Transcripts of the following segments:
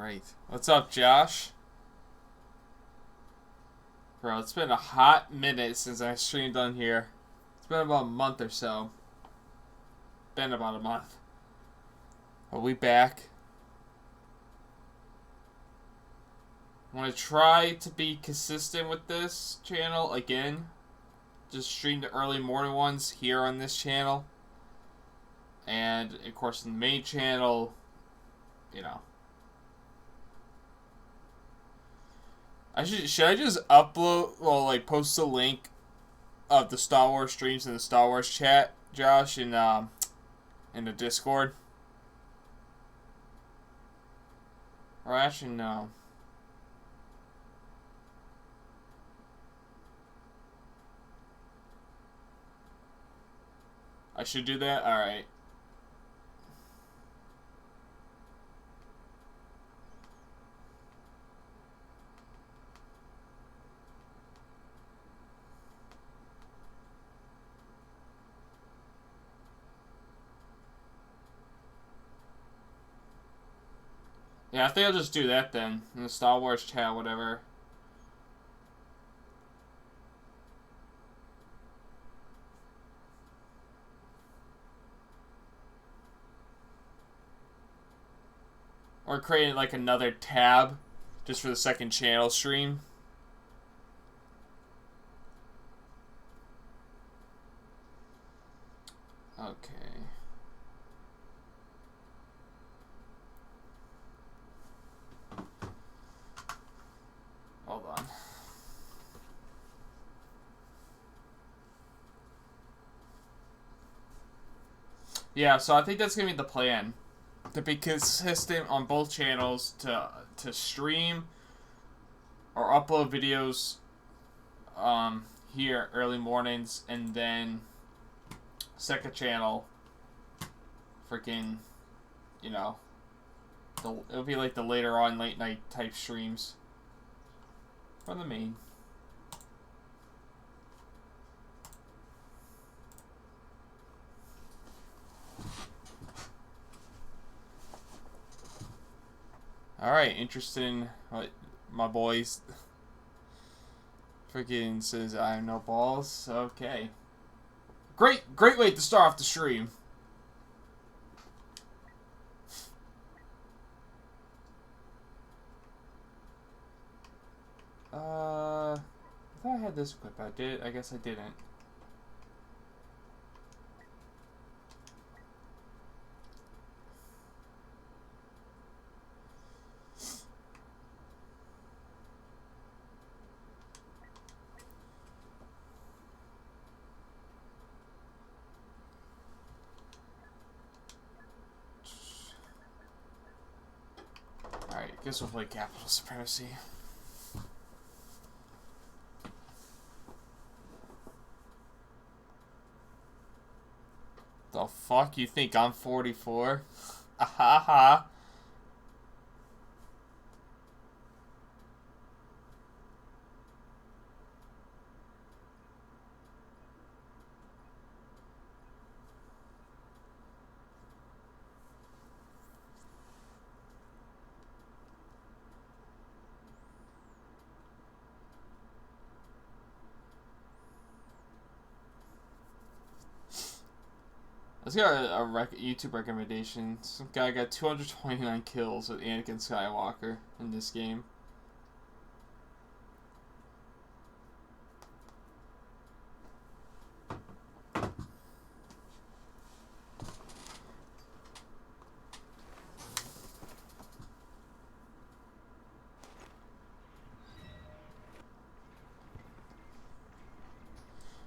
Alright. What's up, Josh? Bro, it's been a hot minute since I streamed on here. It's been about a month or so. Been about a month. Are we back? I'm gonna try to be consistent with this channel again. Just stream the early morning ones here on this channel. And, of course, the main channel, you know. Should I just upload, well, like, post a link of the Star Wars streams in the Star Wars chat, Josh, in the Discord? Or actually, no. I should do that? Alright. Yeah, I think I'll just do that then. In the Star Wars chat, whatever. Or create like another tab just for the second channel stream. Okay. Hold on. Yeah, so I think that's gonna be the plan. To be consistent on both channels, to stream or upload videos here early mornings, and then second channel freaking, you know, it'll be like the later on late night type streams from the main. Alright, interesting. My boys freaking says I have no balls. Okay. Great way to start off the stream. I thought I had this clip. I did. I guess I didn't. Alright, guess we'll play Capital Supremacy. The fuck you think I'm 44? Ahaha. Let's get a YouTube recommendation. Some guy got 229 kills with Anakin Skywalker in this game.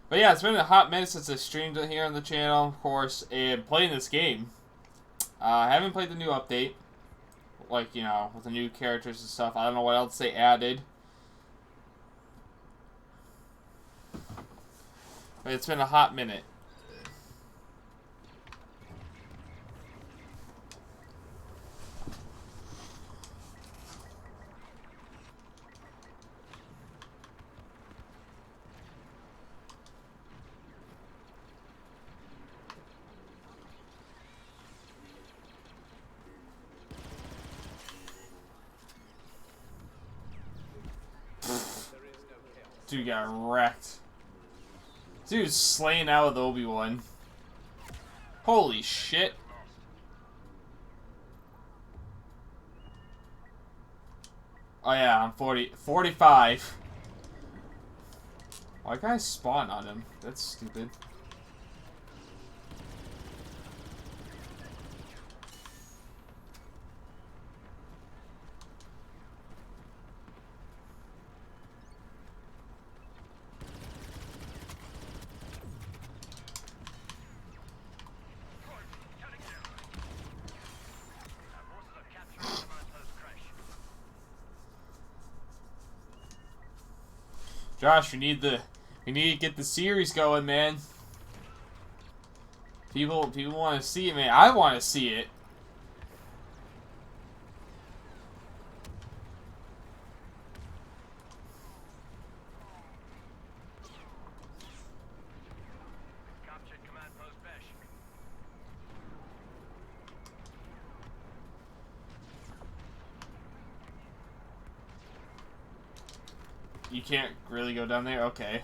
But yeah, it's been a hot minute since I streamed it here on the channel, of course, and playing this game. I haven't played the new update. Like, you know, with the new characters and stuff. I don't know what else they added. But it's been a hot minute. Dude got wrecked. Dude's slaying out with Obi-Wan. Holy shit. Oh yeah, I'm 45. Why can't I spawn on him? That's stupid. Josh, we need to get the series going, man. People want to see it, man. I want to see it. You can't really go down there? Okay.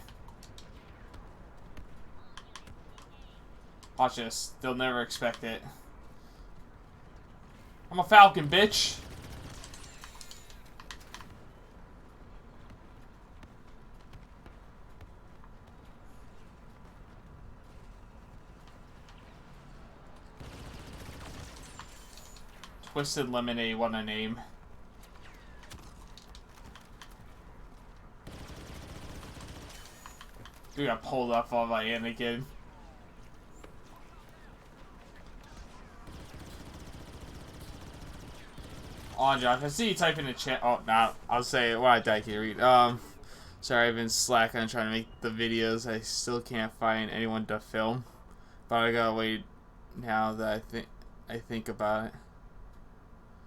Watch this. They'll never expect it. I'm a Falcon, bitch! Twisted Lemonade, what a name. We got pulled off all by Anakin. Oh, Josh, I see you type in the chat. Oh, nah, I'll say it. Why I can't read. Sorry, I've been slacking on trying to make the videos. I still can't find anyone to film, but I gotta wait now that I think about it.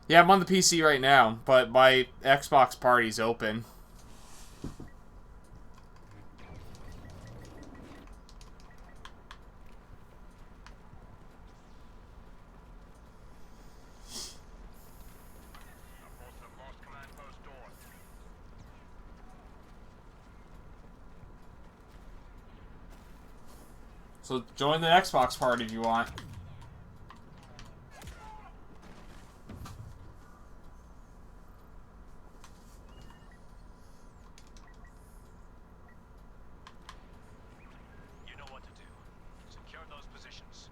Yeah, I'm on the PC right now, but my Xbox party's open. So join the Xbox party if you want. You know what to do. Secure those positions.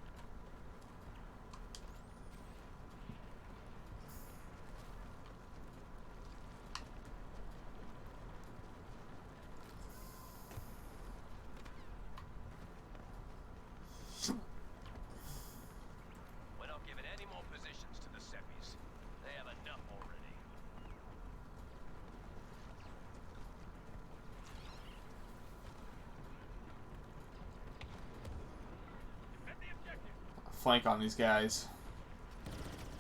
We're not giving any more positions to the Seppies. They have enough already. Defend the objective. Flank on these guys.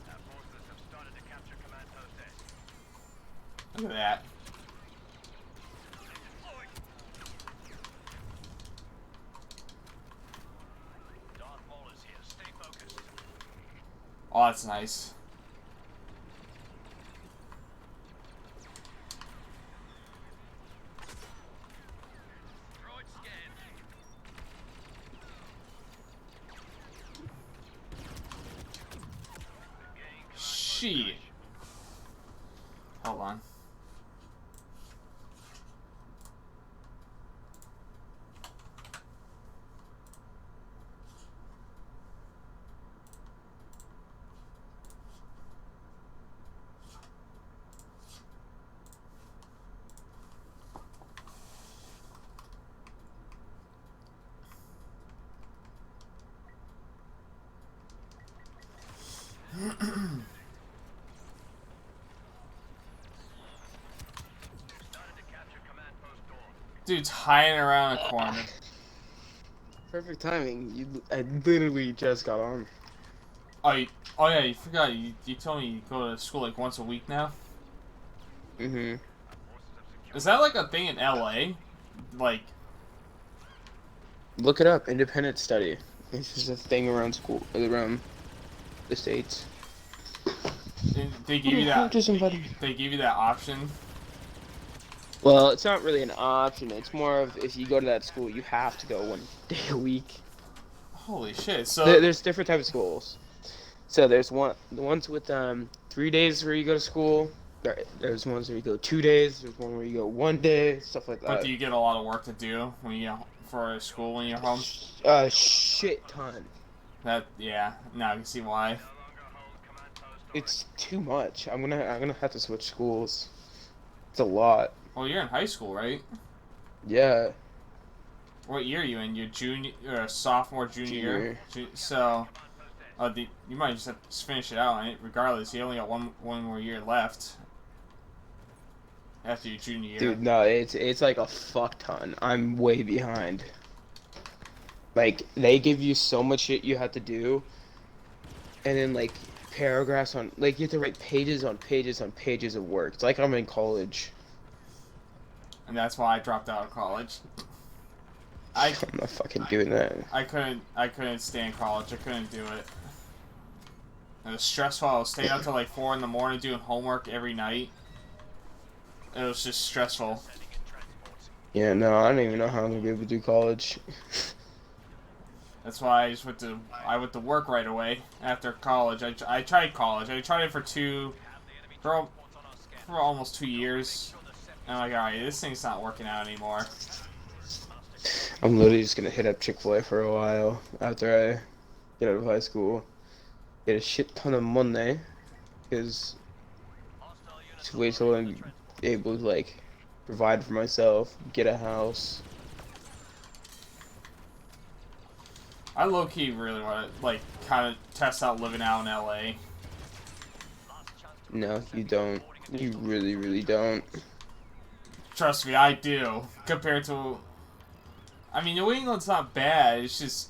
Our forces have started to capture command post S. Look at that. Darth Maul is here. Stay focused. Oh, that's nice. Droid scan. Shit. Hold on. Started to capture command post door. Dude's hiding around a corner. Perfect timing. I literally just got on. Oh, yeah, you forgot. You told me you go to school like once a week now. Mm-hmm. Our forces have secured. Is that like a thing in LA? Like, Look it up. Independent study. It's just a thing around around the States. they give you that. Just invited. They give you that option. Well, it's not really an option. It's more of if you go to that school, you have to go 1 day a week. Holy shit! So There's different types of schools. So there's the ones with 3 days where you go to school. There's ones where you go 2 days. There's one where you go 1 day, stuff like but do that. you get a lot of work to do when you for school when you're home? A shit ton. That yeah. Now I can see why. No longer hold command post It's already. too much. I'm gonna have to switch schools. It's a lot. Well, you're in high school, right? Yeah, What year are you in? Your junior, or sophomore, junior year? junior. So, Command post S. you might just have to finish it out. Right? Regardless, you only got one more year left after your junior year. Dude, no, it's like a fuck ton. I'm way behind. Like they give you so much shit you have to do, and then like paragraphs on like you have to write pages on pages on pages of work. It's like I'm in college. And that's why I dropped out of college. I, I'm not fucking doing that. I couldn't stand college. I couldn't do it. It was stressful. I was staying up till like 4 in the morning doing homework every night. It was just stressful. Sending in transports. Yeah, no, I don't even know how I'm gonna be able to do college. That's why I went to work right away after college. I tried college. I tried it for Have the enemy for, al- transports on our scan. for almost 2 years. Sure the SEP And I'm like, alright, this thing's not working out anymore. I'm literally just gonna hit up Chick-fil-A for a while after I get out of high school. Get a shit ton of money, because Hostile units to wait till online on the I'm transport. able to like provide for myself, get a house. I low key really want to like kind of test out living out in LA. Last chance to No, report you SEP don't. boarding at this You door. really, really don't. Trust me, I do. Compared to, I mean, New England's not bad. It's just,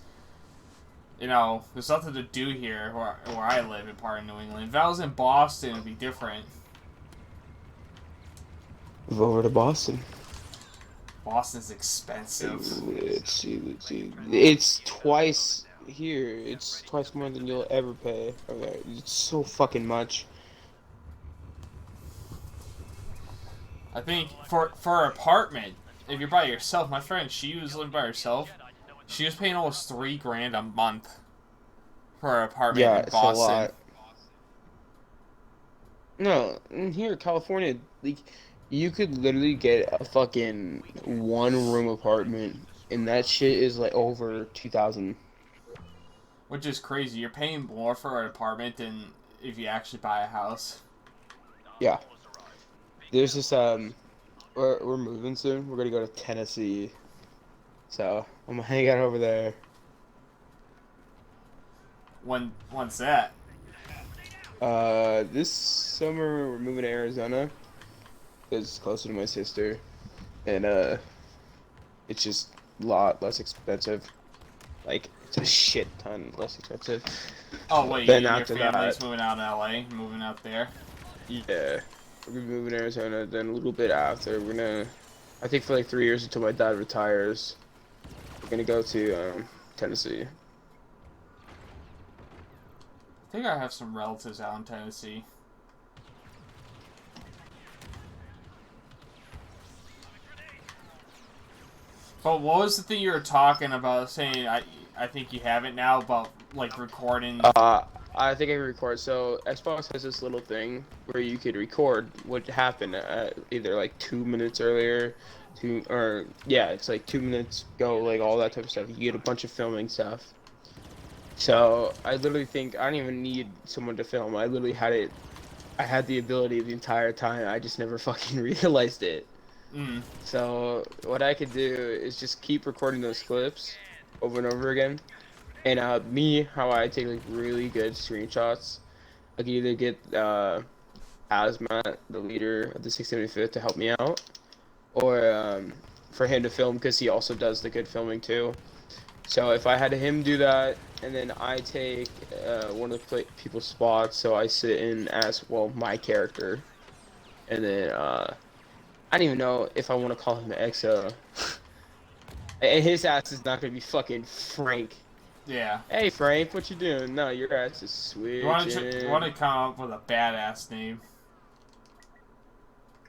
there's nothing to do here where I live in part of New England. If I was in Boston, it'd be different. Move over to Boston. Boston's expensive. It's twice here. It's twice more than you'll ever pay. Okay, it's so fucking much. I think for an apartment, if you're by yourself, my friend, she was living by herself. She was paying almost $3,000 a month for an apartment Yeah, in it's a Boston. lot. No, in here, California, like, you could literally get a fucking one room apartment, and that shit is like over 2,000. Which is crazy. You're paying more for an apartment than if you actually buy a house. Yeah. There's this we're moving soon. We're gonna go to Tennessee. So I'm gonna hang out over there. When's that? This summer we're moving to Arizona because it's closer to my sister, and it's just a lot less expensive. Like it's a shit ton less expensive. Oh wait, Then your after family's that, moving out in LA, moving out there. yeah, we're gonna move to Arizona. Then a little bit after, we're gonna, I think for like 3 years until my dad retires, we're gonna go to Tennessee. I think I have some relatives out in Tennessee. But what was the thing you were talking about? Saying I think you have it now about like recording. I think I can record. So Xbox has this little thing where you could record what happened either like 2 minutes earlier, or yeah, it's like 2 minutes go, like all that type of stuff. You get a bunch of filming stuff. So I literally think I don't even need someone to film. I literally had it. I had the ability the entire time. I just never fucking realized it. Mm, So what I could do is just keep recording those clips over and over again. And how I take like really good screenshots. I can either get Hazmat, the leader of the 675th, to help me out, or for him to film because he also does the good filming too. So if I had him do that, and then I take one of the people's spots, so I sit in as well my character, and then I don't even know if I want to call him EXO. And his ass is not gonna be fucking Frank. yeah. Hey Frank, what you doing? No, your ass is You want to switching. come up with a badass name?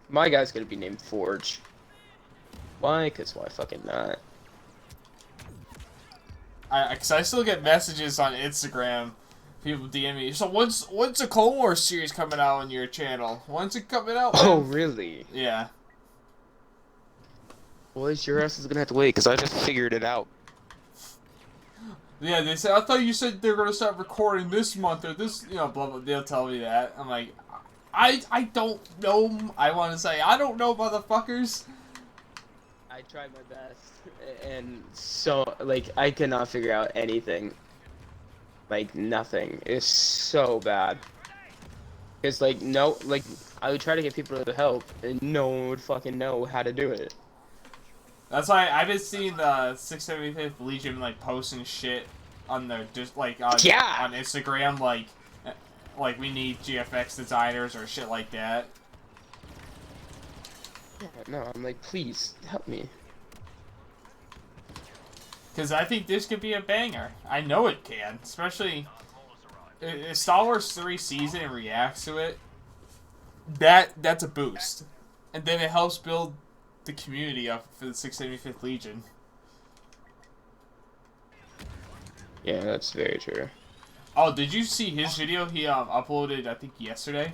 My guy's gonna be named Forge. Why? Cause why fucking not? Cause I still get messages on Instagram. People DM me. So when's the Clone Wars series coming out on your channel? When's it coming out, Oh, man? really? Yeah. Boys, your ass is gonna have to wait, cause I just figured it out. Yeah, they said, I thought you said they were gonna start recording this month or this, blah blah. They'll tell me that. I'm like, I don't know. I want to say I don't know, motherfuckers. I tried my best, and so like I cannot figure out anything. Like nothing. It's so bad. It's like no, like I would try to get people to help, and no one would fucking know how to do it. That's why I've been seeing the 675th Legion like posting shit on their just like on Yeah. Instagram like we need GFX designers or shit like that. Yeah, no, I'm like, please help me. Because I think this could be a banger. I know it can, especially if Star Wars 3 sees it and reacts to it. That's a boost, and then it helps build the community up for the 675th Legion. Yeah, that's very true. Oh, did you see his video he uploaded, I think, yesterday?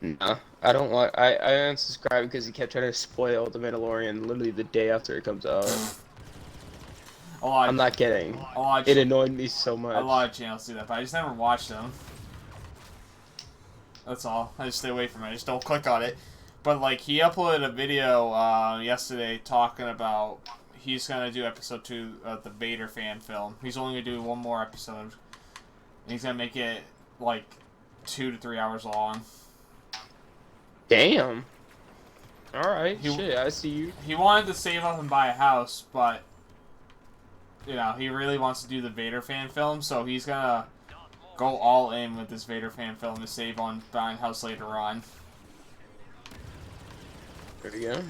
No, I don't want. I unsubscribed because he kept trying to spoil The Mandalorian literally the day after it comes out. I'm not kidding. It annoyed me so much. A lot of channels do that, but I just never watched them. That's all. I just stay away from it. I just don't click on it. But, like, he uploaded a video yesterday talking about he's going to do episode 2 of the Vader fan film. He's only going to do one more episode. And he's going to make it, like, 2 to 3 hours long. Damn. Alright, shit, I see you. He wanted to save up and buy a house, but, he really wants to do the Vader fan film, so he's going to go all in with this Vader fan film to save on buying a house later on. There we go.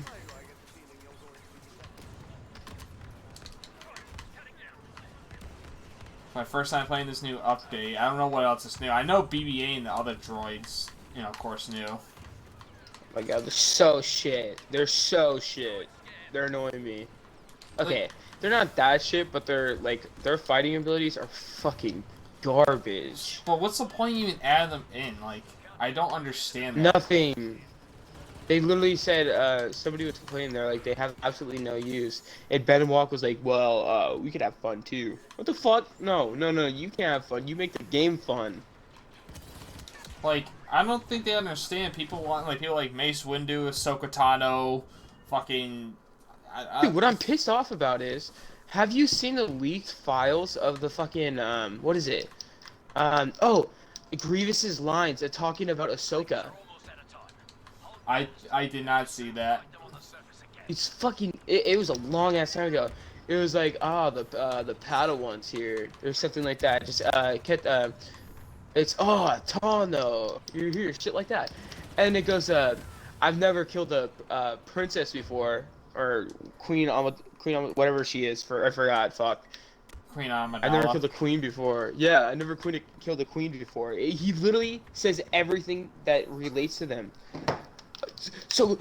My first time playing this new update. I don't know what else is new. I know BB-8 and the other droids, of course, new. Oh my god, they're so shit. They're so shit. They're annoying me. Okay, they're not that shit, but their fighting abilities are fucking garbage. But what's the point you even add them in? Like, I don't understand that. Nothing. They literally said, somebody was complaining, they're like, they have absolutely no use. And Ben Walk was like, well, we could have fun too. What the fuck? No, you can't have fun. You make the game fun. Like, I don't think they understand. People like Mace Windu, Ahsoka Tano, fucking... Dude, what I'm pissed off about is, have you seen the leaked files of the fucking, what is it? Grievous's lines talking about Ahsoka. I did not see that. It's fucking, it was a long ass time ago. It was like, the Padawans here, or something like that. Just, it's, Tano, you're here, shit like that. And it goes, I've never killed a, princess before, or Queen whatever she is, I forgot, fuck. Queen Amidala. I never killed a queen before. Yeah, I never killed a queen before. He literally says everything that relates to them. So,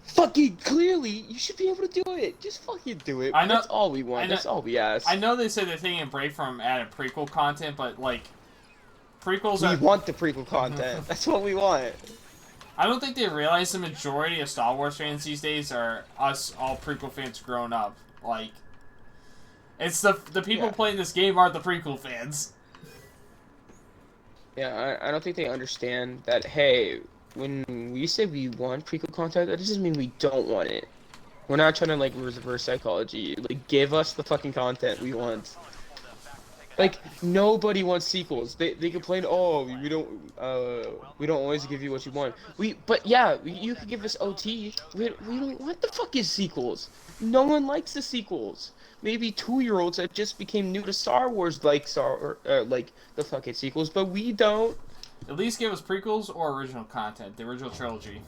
fucking clearly, you should be able to do it. Just fucking do it. That's all we want. That's all we ask. I know they said they're taking a break from adding prequel content, but, like, prequels We want the prequel content. That's what we want. I don't think they realize the majority of Star Wars fans these days are us, all prequel fans grown up. Like, it's the people playing this game aren't the prequel fans. Yeah, I don't think they understand that, hey, when we say we want prequel content, that doesn't mean we don't want it. We're not trying to, like, reverse psychology. Like, give us the fucking content we want. Like, nobody wants sequels. They complain, oh, we don't always give you what you want. But yeah, you could give us OT. We don't. What the fuck is sequels? No one likes the sequels. Maybe 2-year-olds that just became new to Star Wars like the fucking sequels, but we don't. At least give us prequels or original content, the original trilogy.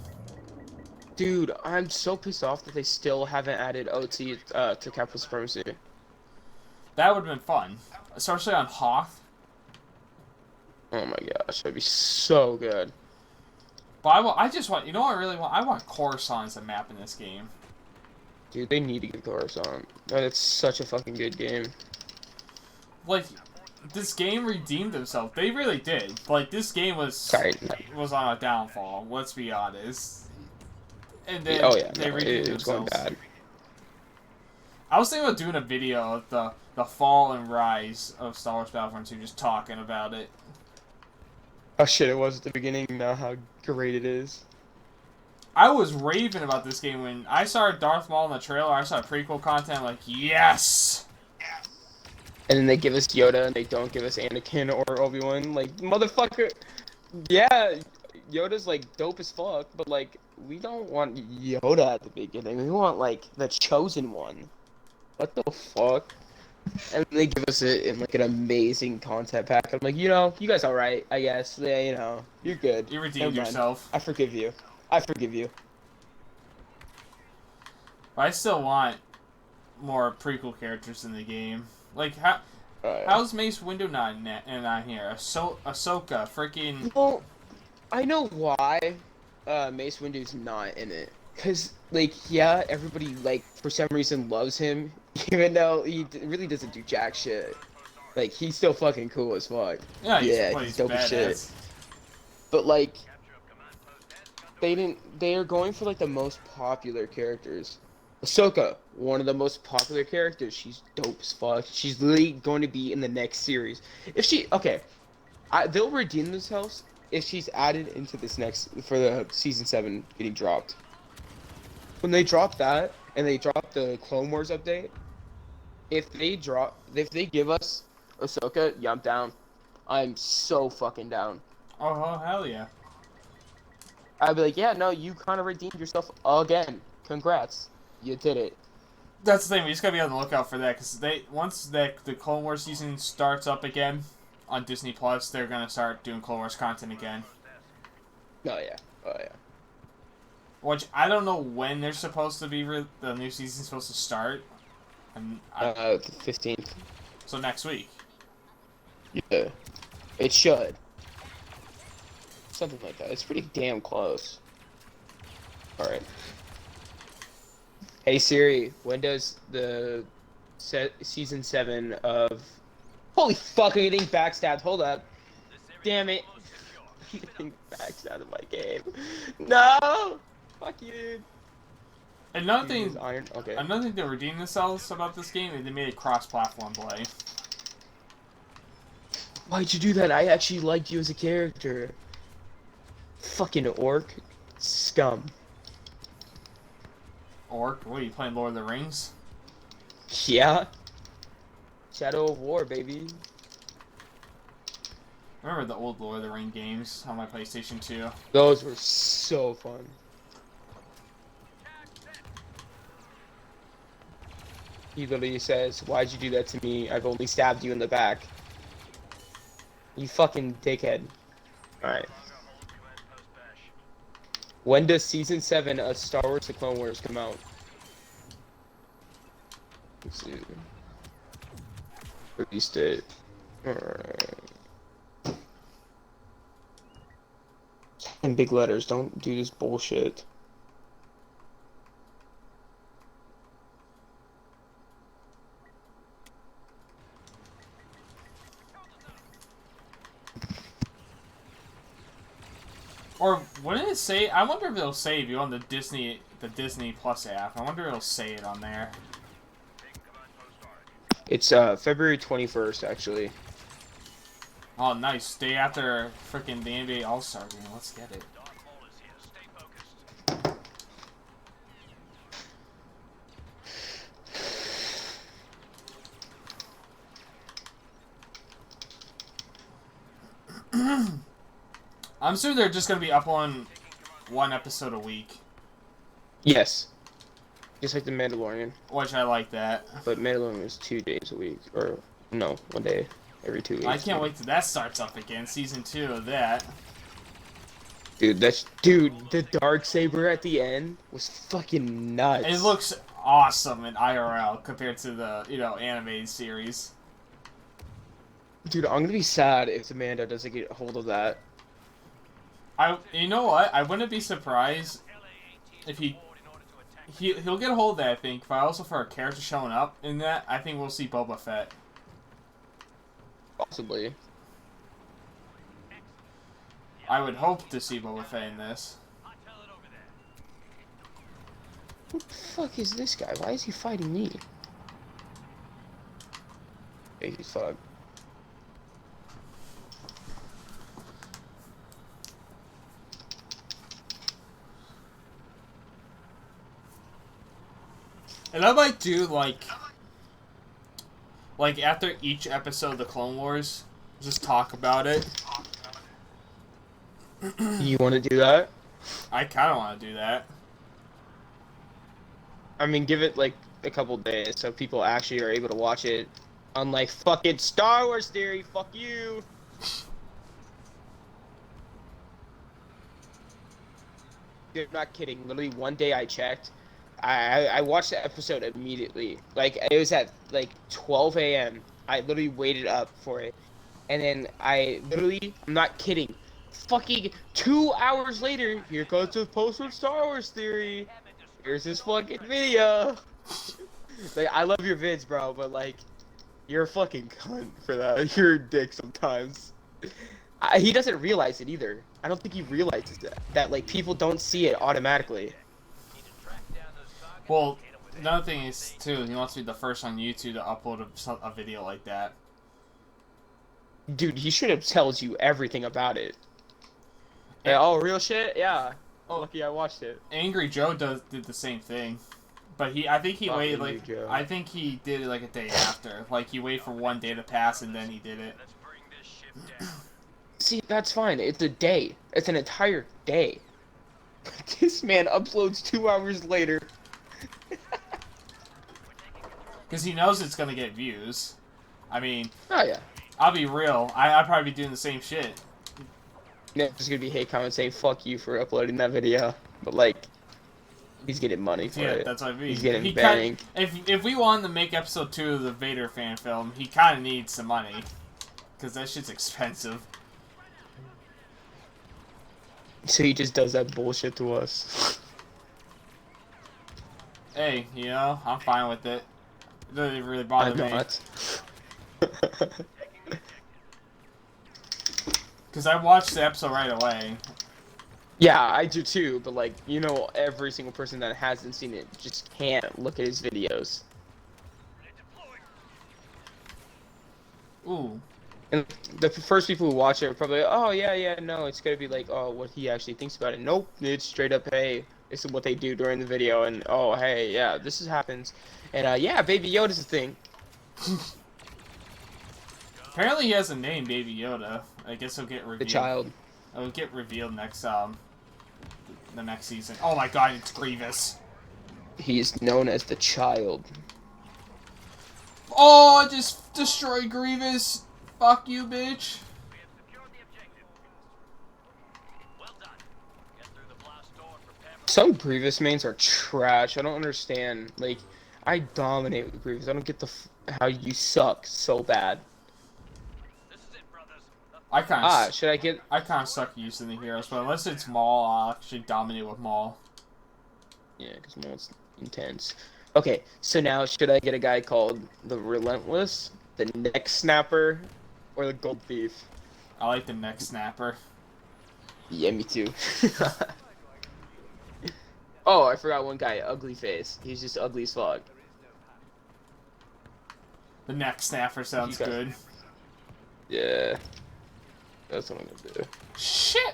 Dude, I'm so pissed off that they still haven't added OT to Capital Supremacy. That would have been fun. Especially on Hoth. Oh my gosh, that'd be so good. But I just want, you know what I really want? I want Coruscant as a map in this game. Dude, they need to get Coruscant. That's such a fucking good game. Like, this game redeemed themselves. They really did. Like, this game was on a downfall. Let's be honest. And then they redeemed it was going themselves. bad. I was thinking about doing a video of the fall and rise of Star Wars Battlefront 2, just talking about it. Oh shit, it was at the beginning, now how great it is. I was raving about this game when I saw Darth Maul in the trailer. I saw prequel content, I'm like, yes! And then they give us Yoda and they don't give us Anakin or Obi-Wan. Like, motherfucker, yeah, Yoda's like dope as fuck, but like, we don't want Yoda at the beginning. We want like the chosen one. What the fuck? And they give us it in like an amazing content pack. I'm like, you know, you guys alright, I guess. Yeah, you know, you're good. You redeemed yourself. I forgive you. I forgive you. But I still want more prequel characters in the game. Like, how's Mace Windu not here? Ahsoka, freaking... Well, I know why Mace Windu's not in it. Because, like, yeah, everybody, like, for some reason loves him, even though he really doesn't do jack shit. Like, he's still fucking cool as fuck. Yeah, he's dope as shit. But, like, they are going for, like, the most popular characters. Ahsoka, one of the most popular characters. She's dope as fuck. She's literally going to be in the next series. If she, okay, they'll redeem themselves if she's added into this next, for the season 7 getting dropped. When they drop that, and they drop the Clone Wars update, if they give us Ahsoka, yeah, I'm down. I'm so fucking down. Oh, hell yeah. I'd be like, yeah, no, you kind of redeemed yourself again. Congrats. You did it. That's the thing, we just gotta be on the lookout for that, because once the Clone Wars season starts up again on Disney Plus, they're gonna start doing Clone Wars content again. Oh yeah. Which, I don't know when they're supposed to be, the new season's supposed to start. The 15th. So next week. Yeah. It should. Something like that. It's pretty damn close. Alright. Hey Siri, when does the season 7 of... Holy fuck, I'm getting backstabbed. Hold up. Damn it. I'm getting backstabbed in my game. No! Fuck you, dude. Another thing to redeem themselves about this game is they made a cross-platform play. Why'd you do that? I actually liked you as a character. Fucking orc. Scum. Orc? What, are you playing Lord of the Rings? Yeah. Shadow of War, baby. Remember the old Lord of the Rings games on my PlayStation 2? Those were so fun. He literally says, why'd you do that to me? I've only stabbed you in the back. You fucking dickhead. Alright. When does Season 7 of Star Wars The Clone Wars come out? Let's see. Release date. In big letters, don't do this bullshit. Or wouldn't it say? I wonder if it'll save you on the Disney Plus app. I wonder if it'll say it on there. It's February 21st, actually. Oh, nice. Day after freaking the NBA All-Star game. Let's get it. I'm assuming they're just going to be uploading one episode a week. Yes. Just like The Mandalorian. Which I like that. But Mandalorian is 2 days a week. Or, no, 1 day every 2 weeks. I can't wait till that starts up again. Season 2 of that. Dude, the Darksaber at the end was fucking nuts. It looks awesome in IRL compared to the, animated series. Dude, I'm gonna be sad if Amanda doesn't get a hold of that. You know what? I wouldn't be surprised if he'll get a hold of that, I think, but also for a character showing up in that, I think we'll see Boba Fett. Possibly. I would hope to see Boba Fett in this. Who the fuck is this guy? Why is he fighting me? Hey, he's fucked. And I might do, like after each episode of the Clone Wars, just talk about it. You want to do that? I kind of want to do that. I mean, give it like a couple days so people actually are able to watch it. Unlike fucking Star Wars Theory, fuck you. Dude, I'm not kidding. Literally, one day I checked. I watched the episode immediately. Like, it was at like 12 a.m. I literally waited up for it. And then I'm not kidding. Fucking 2 hours later, here comes the post from Star Wars Theory. Here's this fucking video. Like, I love your vids, bro, but like, you're a fucking cunt for that. You're a dick sometimes. He doesn't realize it either. I don't think he realizes that like people don't see it automatically. Well, another thing is too, he wants to be the first on YouTube to upload a video like that. Dude, he should have tells you everything about it. Yeah, oh, real shit? Yeah. Oh, lucky I watched it. Angry Joe did the same thing. But I think he waited like Joe. I think he did it like a day after. Like he waited for one day to pass and then he did it. See, that's fine. It's a day. It's an entire day. This man uploads 2 hours later. Because he knows it's gonna get views. I mean, oh yeah. I'll be real. I'd probably be doing the same shit. Yeah, there's gonna be hate comments saying "fuck you" for uploading that video, but like, he's getting money for it. Yeah, that's what I mean. He's getting bang. If we wanted to make episode 2 of the Vader fan film, he kind of needs some money, because that shit's expensive. So he just does that bullshit to us. Hey, you know, I'm fine with it. It doesn't really bother me. I'm not. Because I watched the episode right away. Yeah, I do too, but like, you know, every single person that hasn't seen it just can't look at his videos. Ooh. And the first people who watch it are probably, oh yeah, no, it's gonna be like, oh, what he actually thinks about it. Nope, it's straight up, hey, this is what they do during the video, and oh, hey, yeah, this happens. And yeah, Baby Yoda's a thing. Apparently he has a name, Baby Yoda. I guess he'll get revealed. The child. It'll get revealed next, the next season. Oh my god, it's Grievous. He's known as the child. Oh, I just destroyed Grievous. Fuck you, bitch. Some Grievous mains are trash. I don't understand. Like, I dominate with Grievous. I don't get how you suck so bad. I kind of suck using the heroes, but unless it's Maul, I'll actually dominate with Maul. Yeah, because Maul's intense. Okay, so now should I get a guy called the Relentless, the Neck Snapper, or the Gold Thief? I like the Neck Snapper. Yeah, me too. Oh, I forgot one guy, Ugly Face. He's just ugly as fuck. The Neck Snapper sounds good. Yeah. That's what I'm gonna do. Shit!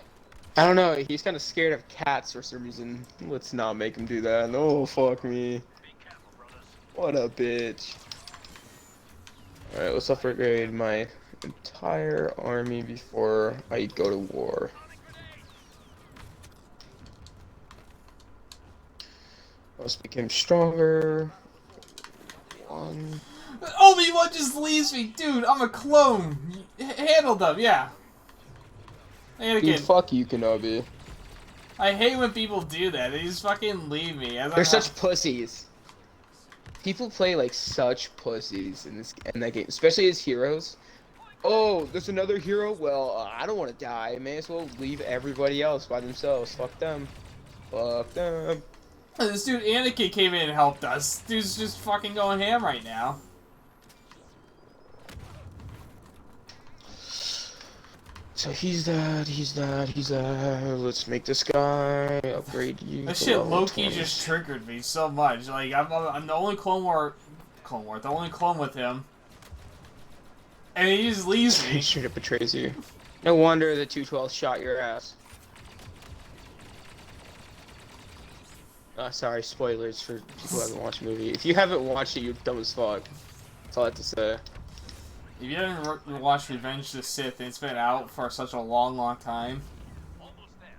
I don't know, he's kind of scared of cats for some reason. Let's not make him do that. No, fuck me. What a bitch. Alright, let's upgrade my entire army before I go to war. Must become stronger. One. Obi-Wan just leaves me! Dude, I'm a clone! Handle them, yeah. Dude, fuck you, Kenobi. I hate when people do that. They just fucking leave me. They're such pussies. People play like such pussies in that game, especially as heroes. Oh, there's another hero? Well, I don't want to die. May as well leave everybody else by themselves. Fuck them. Fuck them. This dude Anakin came in and helped us. Dude's just fucking going ham right now. So he's that. Let's make this guy upgrade you. That to shit level low-key 20. just triggered me so much. Like, I'm the only the only clone with him. And he just leaves He me. straight up betrays you. No wonder the 212 shot your ass. Sorry, spoilers for people who haven't watched the movie. If you haven't watched it, you're dumb as fuck. That's all I have to say. If you haven't watched Revenge of the Sith and it's been out for such a long time, Almost there.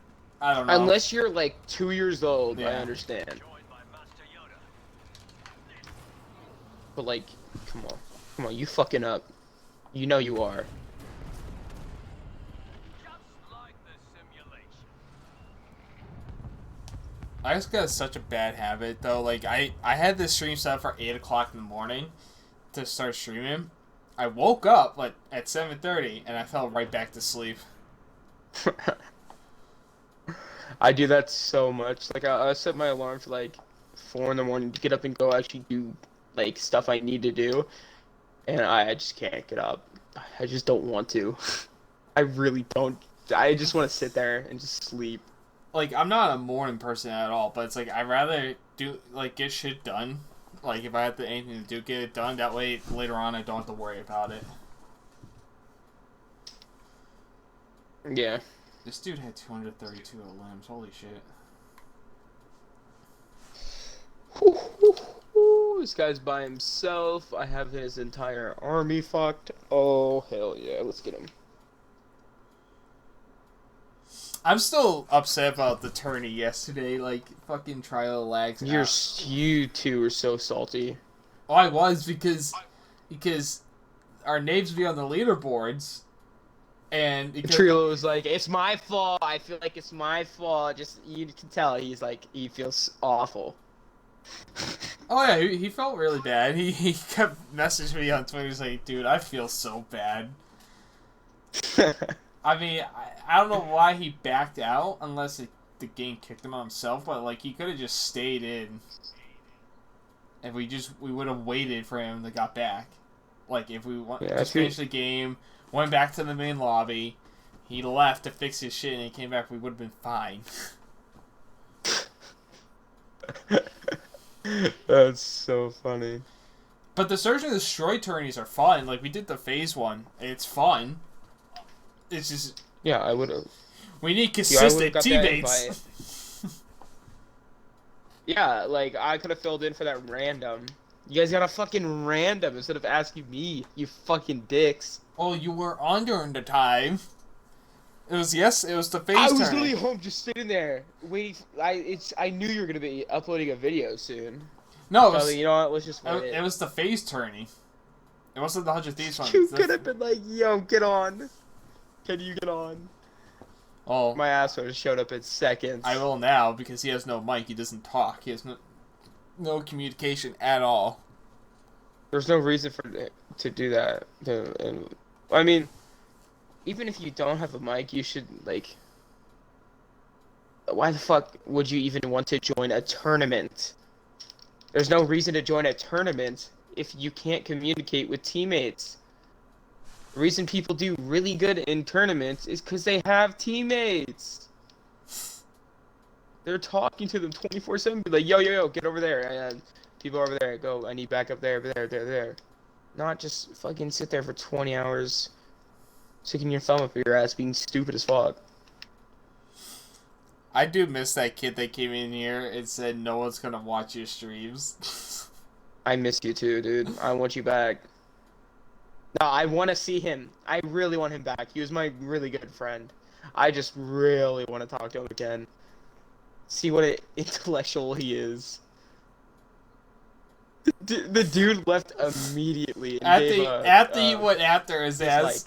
I don't know. Unless you're like 2 years old, I Yeah. understand. Joined by Master Yoda. But like, come on, you fucking up. You know you are. Just like the simulation. I just got such a bad habit though. Like I had this stream set up for 8 o'clock in the morning to start streaming. I woke up like at 7:30 and I fell right back to sleep. I do that so much. Like I set my alarm for like 4 in the morning to get up and go actually do like stuff I need to do, and I just can't get up. I just don't want to. I really don't. I just want to sit there and just sleep. Like I'm not a morning person at all, but it's like I'd rather get shit done. Like if I have anything to do, get it done. That way later on I don't have to worry about it. Yeah. This dude had 232 limbs. Holy shit. This guy's by himself. I have his entire army fucked. Oh hell yeah, let's get him. I'm still upset about the tourney yesterday. Like fucking trial lags. You two are so salty. Oh, I was because our names would be on the leaderboards, and Trio was like, "It's my fault. I feel like it's my fault." Just you can tell he's like he feels awful. Oh yeah, he felt really bad. He kept messaging me on Twitter. He's like, "Dude, I feel so bad." I mean, I don't know why he backed out unless the game kicked him out himself. But like, he could have just stayed in, and we would have waited for him to got back. Like if we just finished the game, went back to the main lobby, he left to fix his shit, and he came back, we would have been fine. That's so funny. But the Search and Destroy tourneys are fun. Like we did the phase one, it's fun. It's just I would have. we need consistent teammates. Yeah, like I could have filled in for that random. You guys got a fucking random instead of asking me, you fucking dicks. Oh, you were on during the time. It was the phase. I was tourney. literally home just sitting there waiting. I knew you were gonna be uploading a video soon. No, So, you know what? Let's just wait. it was the phase tourney. It wasn't the 100 Thieves one. You could have been like, "Yo, get on. Can you get on?" Oh, My ass would have showed up in seconds. I will now because he has no mic. He doesn't talk. He has no communication at all. There's no reason to do that. I mean, even if you don't have a mic, you should like. Why the fuck would you even want to join a tournament? There's no reason to join a tournament if you can't communicate with teammates. The reason people do really good in tournaments is because they have teammates. They're talking to them 24/7. Be like, yo, get over there. And people over there, go. I need backup there, there. Not just fucking sit there for 20 hours, sticking your thumb up your ass, being stupid as fuck. I do miss that kid that came in here and said no one's gonna watch your streams. I miss you too, dude. I want you back. No, I want to see him. I really want him back. He was my really good friend. I just really want to talk to him again. See what an intellectual he is. The dude left immediately. And after he went after his ass.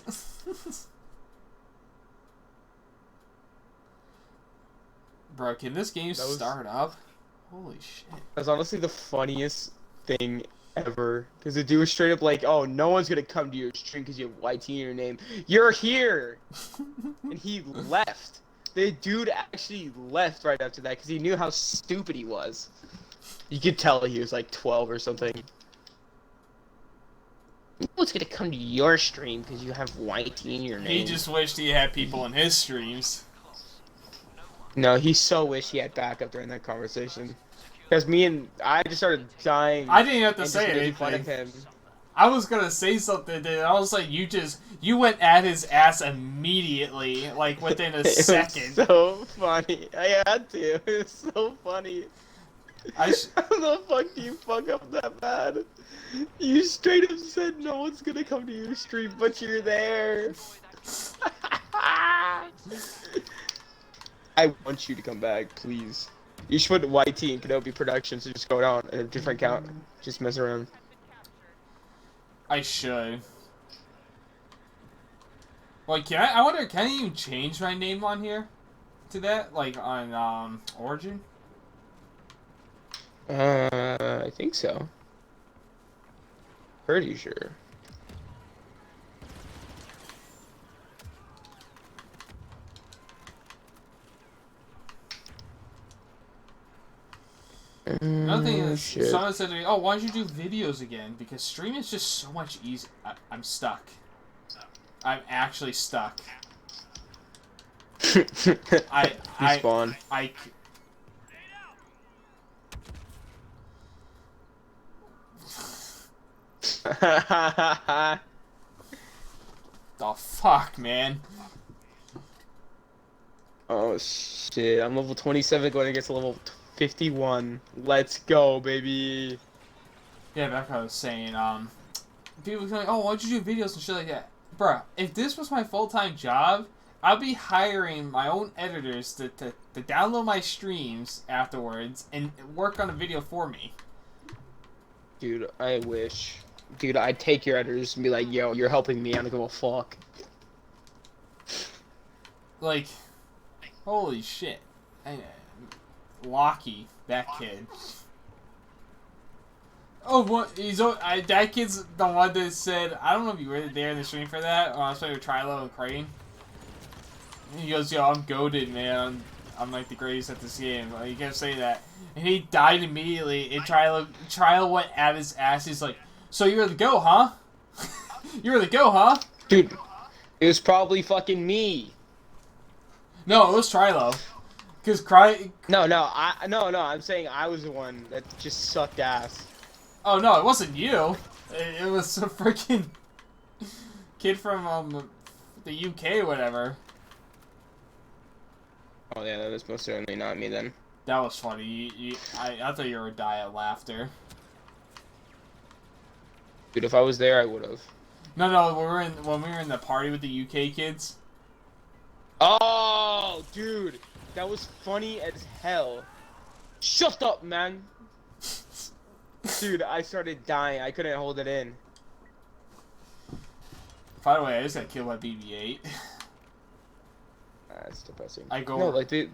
Bro, can this game start up? Holy shit. That's honestly the funniest thing ever. Because the dude was straight up like, oh, no one's gonna come to your stream because you have YT in your name. You're here! And he left. The dude actually left right after that because he knew how stupid he was. You could tell he was like 12 or something. No one's gonna come to your stream because you have YT in your name. He just wished he had people in his streams. No, he so wished he had backup during that conversation. Because I just started dying. I didn't have to and say just making fun of anything. him. I was gonna say something, dude. I was like, you went at his ass immediately, like within a It second. was so funny. I had to. It was so funny. How the fuck do you fuck up that bad? You straight up said no one's gonna come to your stream, but you're there. I want you to come back, please. You should put YT in Kenobi Productions and just go down a different account. Just mess around. I should. Like, I wonder, can I even change my name on here to that? Like, on, Origin? I think so. Pretty sure. Another thing is, Shit. someone said to me, oh, why don't you do videos again? Because streaming is just so much easier. I'm stuck. I'm actually stuck. Respawn. The fuck, man? Oh shit, I'm level 27 going against level 51. Let's go, baby. Yeah, back what I was saying, people are like, oh, why'd you do videos and shit like that? Bruh, if this was my full-time job, I'd be hiring my own editors to download my streams afterwards and work on a video for me. Dude, I wish. Dude, I'd take your editors and be like, yo, you're helping me, I don't give a fuck. Like, holy shit. Locky, that kid. Oh, what? That kid's the one that said, I don't know if you were there in the stream for that, or I was playing with Trilo and Crane. And he goes, yo, I'm goated, man. I'm like the greatest at this game. Like, he kept saying that. And he died immediately, and Trilo went at his ass. He's like, so you're the go, huh? You're the go, huh? Dude, it was probably fucking me. No, it was Trilo. Cause No, I'm saying I was the one that just sucked ass. Oh no, it wasn't you. It was a freaking kid from the UK or whatever. Oh yeah, that was most certainly not me then. That was funny. I thought you were die of laughter. Dude, if I was there, I would have. No, when we were in the party with the UK kids. Oh, dude, that was funny as hell. Shut up, man. Dude, I started dying. I couldn't hold it in. By the way, I just got killed by BB-8. That's depressing. No, like the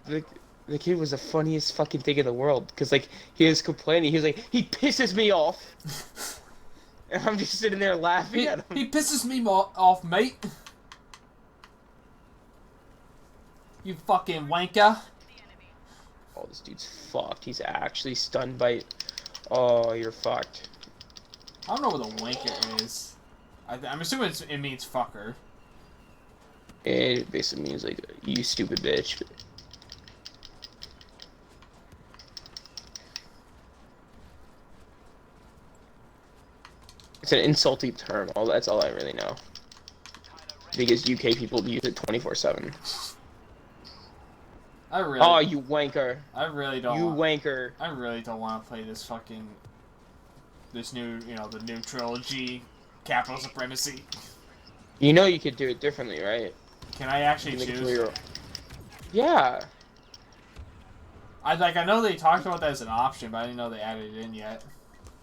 kid was the funniest fucking thing in the world. Cause like he was complaining. He was like, he pisses me off. And I'm just sitting there laughing at him. He pisses me off, mate. You fucking wanker. Oh, this dude's fucked. He's actually stunned by... Oh, you're fucked. I don't know what a wanker is. I'm assuming it means fucker. It basically means like, you stupid bitch. It's an insulting term. That's all I really know. Because UK people use it 24/7. Oh, you wanker! I really don't. You wanker! I really don't want to play this new, the new trilogy, Capital Supremacy. You know you could do it differently, right? Can I actually choose? Yeah. I know they talked about that as an option, but I didn't know they added it in yet.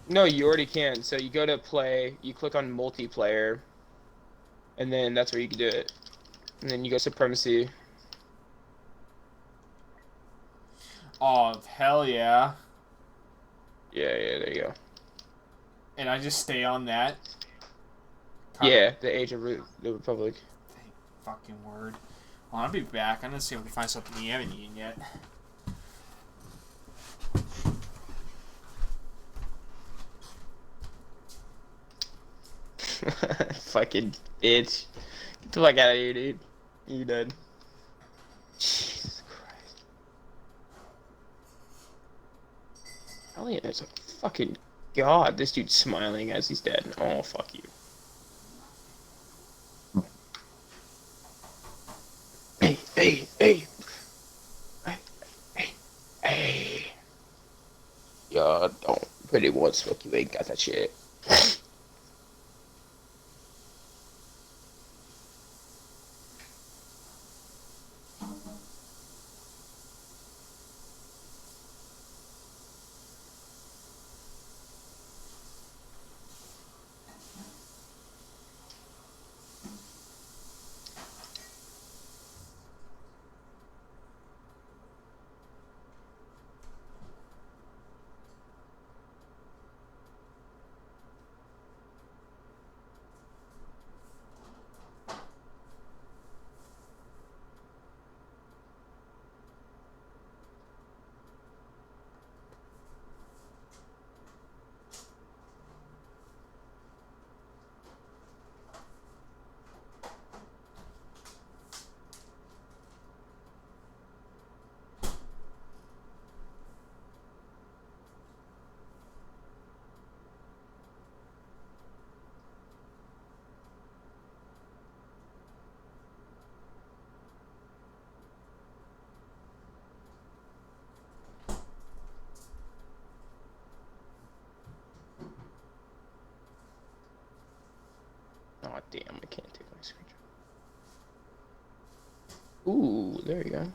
No, you already can. So you go to play, you click on multiplayer, and then that's where you can do it. And then you go Supremacy. Oh, hell yeah. Yeah, there you go. And I just stay on that. Yeah, the Age of the Republic. Thank fucking word. Well, I'll be back. I'm gonna see if we can find something we haven't eaten yet. Fucking bitch. Get the fuck out of here, dude. You dead. Jesus Christ. Elliot is a fucking god. This dude's smiling as he's dead. Oh, fuck you. Hey, hey, hey. Hey, hey, hey. Y'all don't pretty once fuck you ain't got that shit. Oh damn, I can't take my screenshot. Ooh, there you go.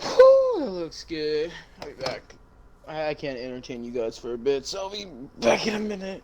Whew, that looks good. I'll be back. I can't entertain you guys for a bit, so I'll be back in a minute.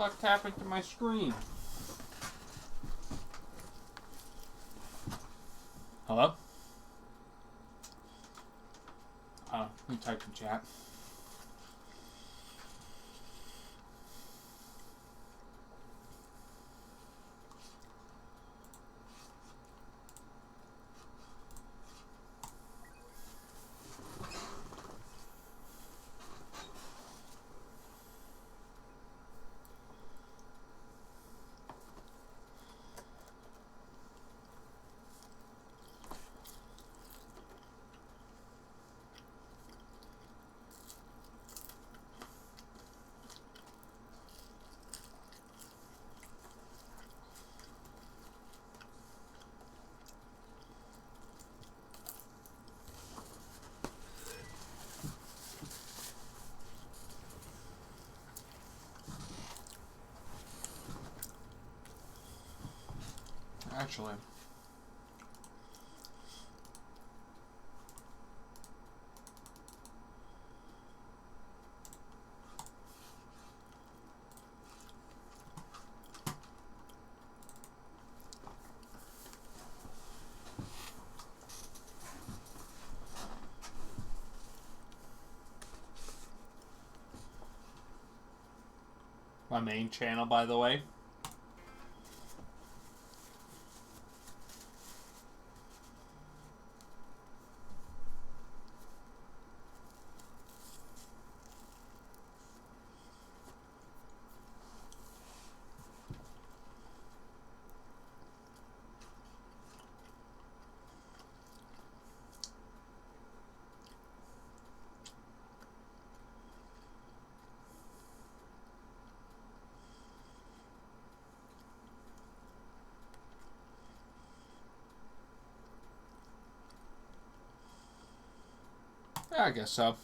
fuck happened to my screen? Hello? Oh, we typed in chat. Actually. My main channel, by the way. Yeah, I guess so.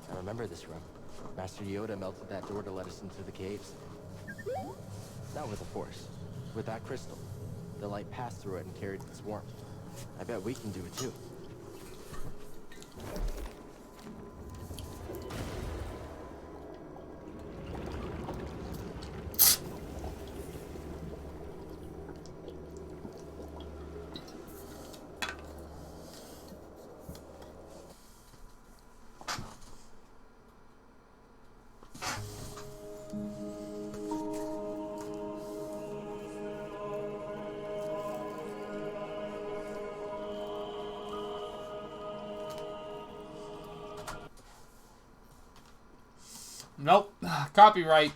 I remember this room. Master Yoda melted that door to let us into the caves. Not with the Force. With that crystal. The light passed through it and carried its warmth. I bet we can do it too. Nope. Copyright.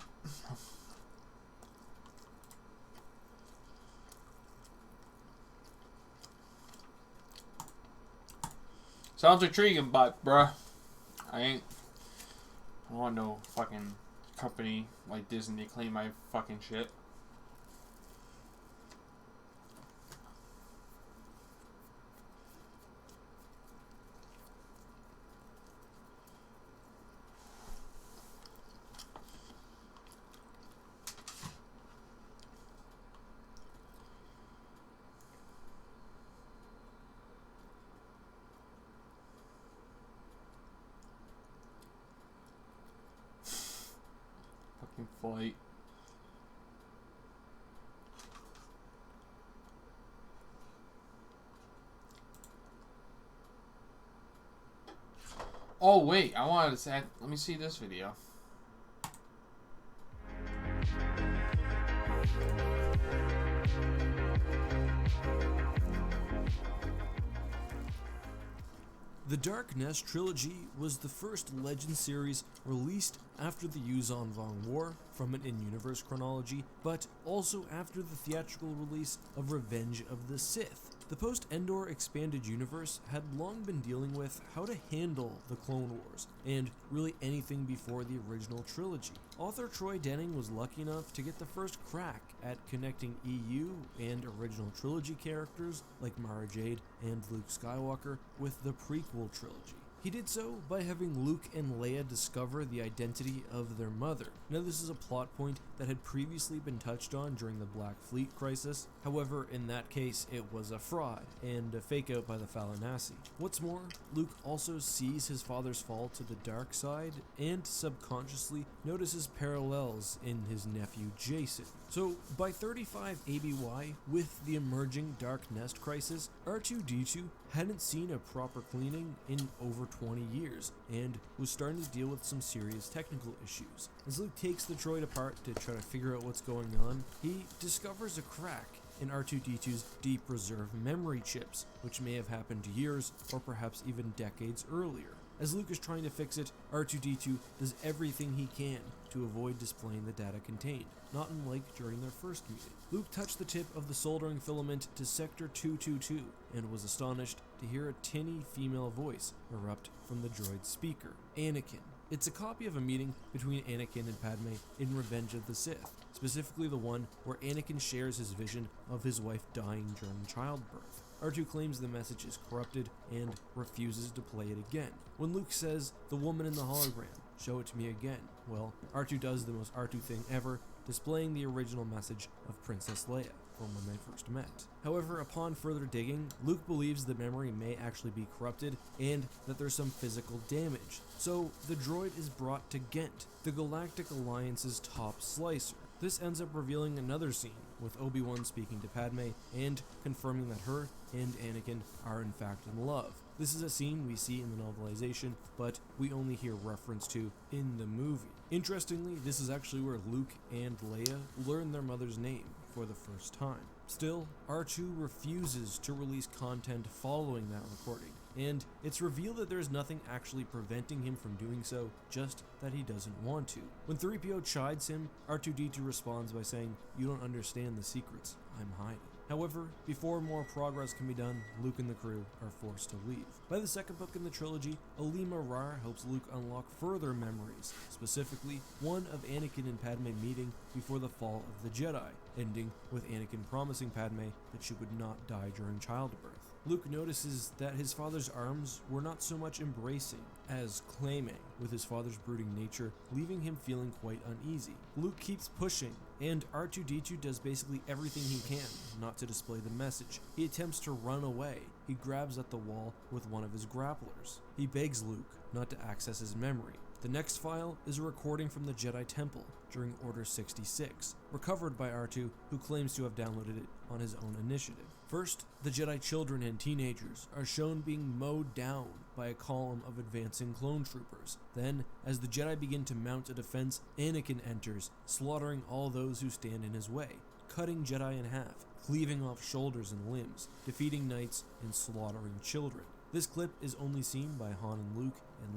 Sounds intriguing, but, bruh, I don't want no fucking company like Disney to claim my fucking shit. Fucking flight. Oh wait, I wanted to say. Let me see this video. The Dark Nest trilogy was the first Legend series released after the Yuzon Vong War from an in-universe chronology, but also after the theatrical release of Revenge of the Sith, The post-Endor expanded universe had long been dealing with how to handle the Clone Wars, and really anything before the original trilogy. Author Troy Denning was lucky enough to get the first crack at connecting EU and original trilogy characters like Mara Jade and Luke Skywalker with the prequel trilogy. He did so by having Luke and Leia discover the identity of their mother. Now, this is a plot point that had previously been touched on during the Black Fleet crisis. However, in that case, it was a fraud and a fake out by the Falanasi. What's more, Luke also sees his father's fall to the dark side and subconsciously notices parallels in his nephew Jason. So, by 35 ABY, with the emerging Dark Nest crisis, R2-D2 hadn't seen a proper cleaning in over 20 years, and was starting to deal with some serious technical issues. As Luke takes the droid apart to try to figure out what's going on, he discovers a crack in R2-D2's deep reserve memory chips, which may have happened years or perhaps even decades earlier. As Luke is trying to fix it, R2-D2 does everything he can to avoid displaying the data contained, not unlike during their first meeting. Luke touched the tip of the soldering filament to Sector 222 and was astonished to hear a tinny female voice erupt from the droid's speaker. Anakin. It's a copy of a meeting between Anakin and Padme in Revenge of the Sith, specifically the one where Anakin shares his vision of his wife dying during childbirth. R2 claims the message is corrupted and refuses to play it again. When Luke says, "The woman in the hologram, show it to me again," well, R2 does the most R2 thing ever, displaying the original message of Princess Leia from when they first met. However, upon further digging, Luke believes the memory may actually be corrupted and that there's some physical damage. So the droid is brought to Ghent, the Galactic Alliance's top slicer. This ends up revealing another scene, with Obi-Wan speaking to Padme and confirming that her and Anakin are in fact in love. This is a scene we see in the novelization, but we only hear reference to in the movie. Interestingly, this is actually where Luke and Leia learn their mother's name for the first time. Still, R2 refuses to release content following that recording, and it's revealed that there's nothing actually preventing him from doing so, just that he doesn't want to. When 3PO chides him, R2-D2 responds by saying, "You don't understand the secrets I'm hiding." However, before more progress can be done, Luke and the crew are forced to leave. By the second book in the trilogy, Alima Rar helps Luke unlock further memories, specifically one of Anakin and Padme meeting before the fall of the Jedi, ending with Anakin promising Padme that she would not die during childbirth. Luke notices that his father's arms were not so much embracing as claiming, with his father's brooding nature leaving him feeling quite uneasy. Luke keeps pushing, and R2-D2 does basically everything he can not to display the message. He attempts to run away. He grabs at the wall with one of his grapplers. He begs Luke not to access his memory. The next file is a recording from the Jedi Temple during Order 66, recovered by R2, who claims to have downloaded it on his own initiative. First, the Jedi children and teenagers are shown being mowed down by a column of advancing clone troopers. Then, as the Jedi begin to mount a defense, Anakin enters, slaughtering all those who stand in his way, cutting Jedi in half, cleaving off shoulders and limbs, defeating knights, and slaughtering children. This clip is only seen by Han and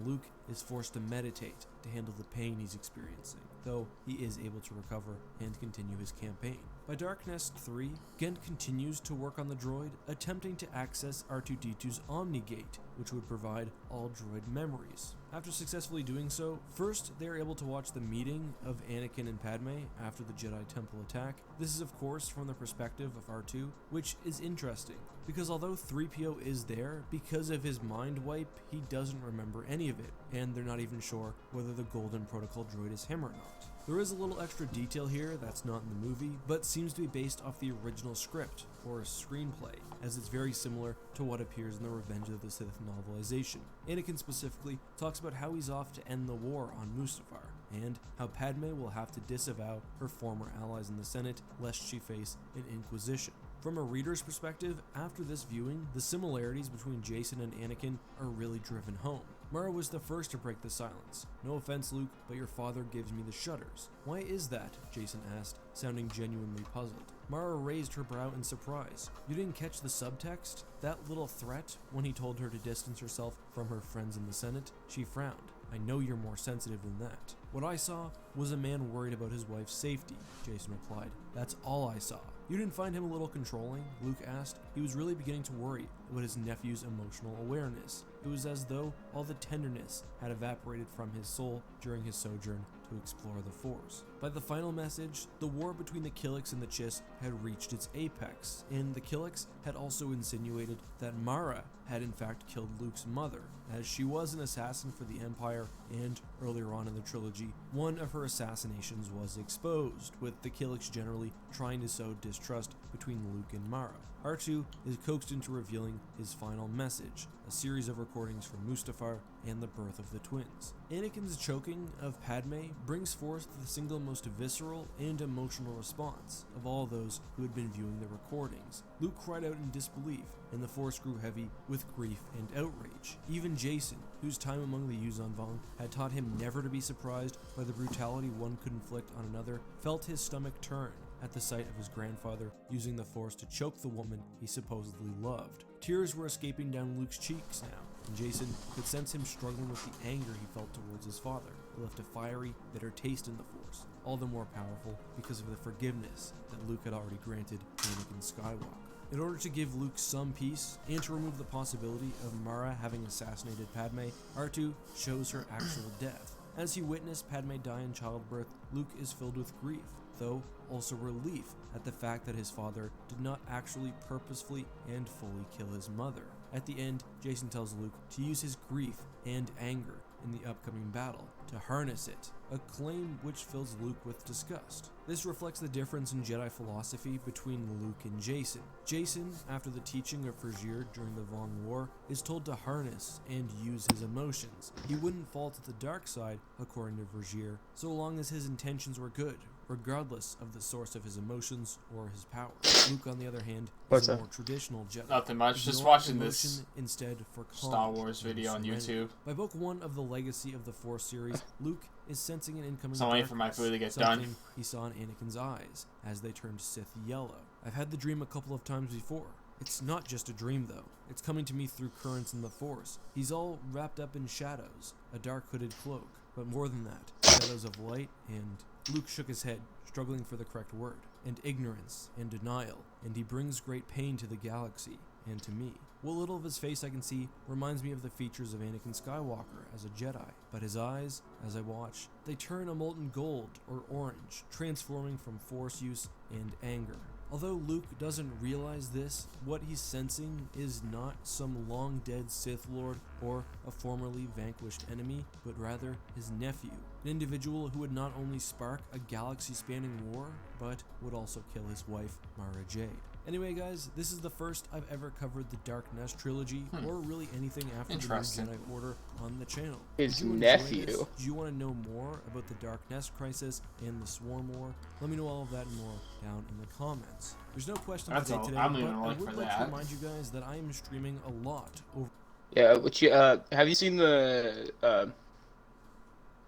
Luke is forced to meditate to handle the pain he's experiencing, though he is able to recover and continue his campaign. By Dark Nest 3, Ghent continues to work on the droid, attempting to access R2-D2's Omni Gate, which would provide all droid memories. After successfully doing so, first they are able to watch the meeting of Anakin and Padme after the Jedi Temple attack. This is of course from the perspective of R2, which is interesting, because although 3PO is there, because of his mind wipe, he doesn't remember any of it, and they're not even sure whether the Golden Protocol droid is him or not. There is a little extra detail here that's not in the movie, but seems to be based off the original script, or screenplay, as it's very similar to what appears in the Revenge of the Sith novelization. Anakin specifically talks about how he's off to end the war on Mustafar, and how Padme will have to disavow her former allies in the Senate lest she face an Inquisition. From a reader's perspective, after this viewing, the similarities between Jason and Anakin are really driven home. Mara was the first to break the silence. "No offense, Luke, but your father gives me the shudders." "Why is that?" Jason asked, sounding genuinely puzzled. Mara raised her brow in surprise. "You didn't catch the subtext? That little threat when he told her to distance herself from her friends in the Senate?" She frowned. "I know you're more sensitive than that." "What I saw was a man worried about his wife's safety," Jason replied. "That's all I saw. You didn't find him a little controlling? Luke asked. He was really beginning to worry about his nephew's emotional awareness. It was as though all the tenderness had evaporated from his soul during his sojourn to explore the Force. By the final message, the war between the Killiks and the Chiss had reached its apex, and the Killiks had also insinuated that Mara had in fact killed Luke's mother, as she was an assassin for the Empire, and earlier on in the trilogy, one of her assassinations was exposed, with the Killiks generally trying to sow distrust between Luke and Mara. R2 is coaxed into revealing his final message, a series of recordings from Mustafar and the birth of the twins. Anakin's choking of Padme brings forth the single most visceral and emotional response of all those who had been viewing the recordings. Luke cried out in disbelief, and the Force grew heavy with grief and outrage. Even Jason, whose time among the Yuuzhan Vong had taught him never to be surprised by the brutality one could inflict on another, felt his stomach turn at the sight of his grandfather using the Force to choke the woman he supposedly loved. Tears were escaping down Luke's cheeks now, and Jason could sense him struggling with the anger he felt towards his father. It left a fiery, bitter taste in the Force, all the more powerful because of the forgiveness that Luke had already granted Anakin Skywalker. In order to give Luke some peace, and to remove the possibility of Mara having assassinated Padme, R2 shows her actual death. As he witnessed Padme die in childbirth, Luke is filled with grief, though also relief at the fact that his father did not actually purposefully and fully kill his mother. At the end, Jason tells Luke to use his grief and anger in the upcoming battle, to harness it, a claim which fills Luke with disgust. This reflects the difference in Jedi philosophy between Luke and Jason. Jason, after the teaching of Vergir during the Vong War, is told to harness and use his emotions. He wouldn't fall to the dark side, according to Vergir, so long as his intentions were good, regardless of the source of his emotions or his power. Luke, on the other hand, is a more traditional Jedi. Nothing much, just watching this instead for Star Wars video on YouTube. By book 1 of the Legacy of the Force series, Luke is sensing an incoming I'm waiting for my food to get done. He saw in Anakin's eyes as they turned Sith yellow. I've had the dream a couple of times before. It's not just a dream though. It's coming to me through currents in the Force. He's all wrapped up in shadows, a dark hooded cloak, but more than that, shadows of light and... Luke shook his head, struggling for the correct word, and ignorance and denial, and he brings great pain to the galaxy and to me. What little of his face I can see reminds me of the features of Anakin Skywalker as a Jedi, but his eyes, as I watch, they turn a molten gold or orange, transforming from Force use and anger. Although Luke doesn't realize this, what he's sensing is not some long-dead Sith Lord or a formerly vanquished enemy, but rather his nephew, an individual who would not only spark a galaxy-spanning war, but would also kill his wife, Mara Jade. Anyway guys, this is the first I've ever covered the Dark Nest trilogy, or really anything after the New Jedi Order on the channel. His nephew. Do you want to know more about the Dark Nest crisis and the Swarm War? Let me know all of that and more down in the comments. There's no question today, but I would like to remind you guys that I am streaming a lot over... Yeah, which you, have you seen the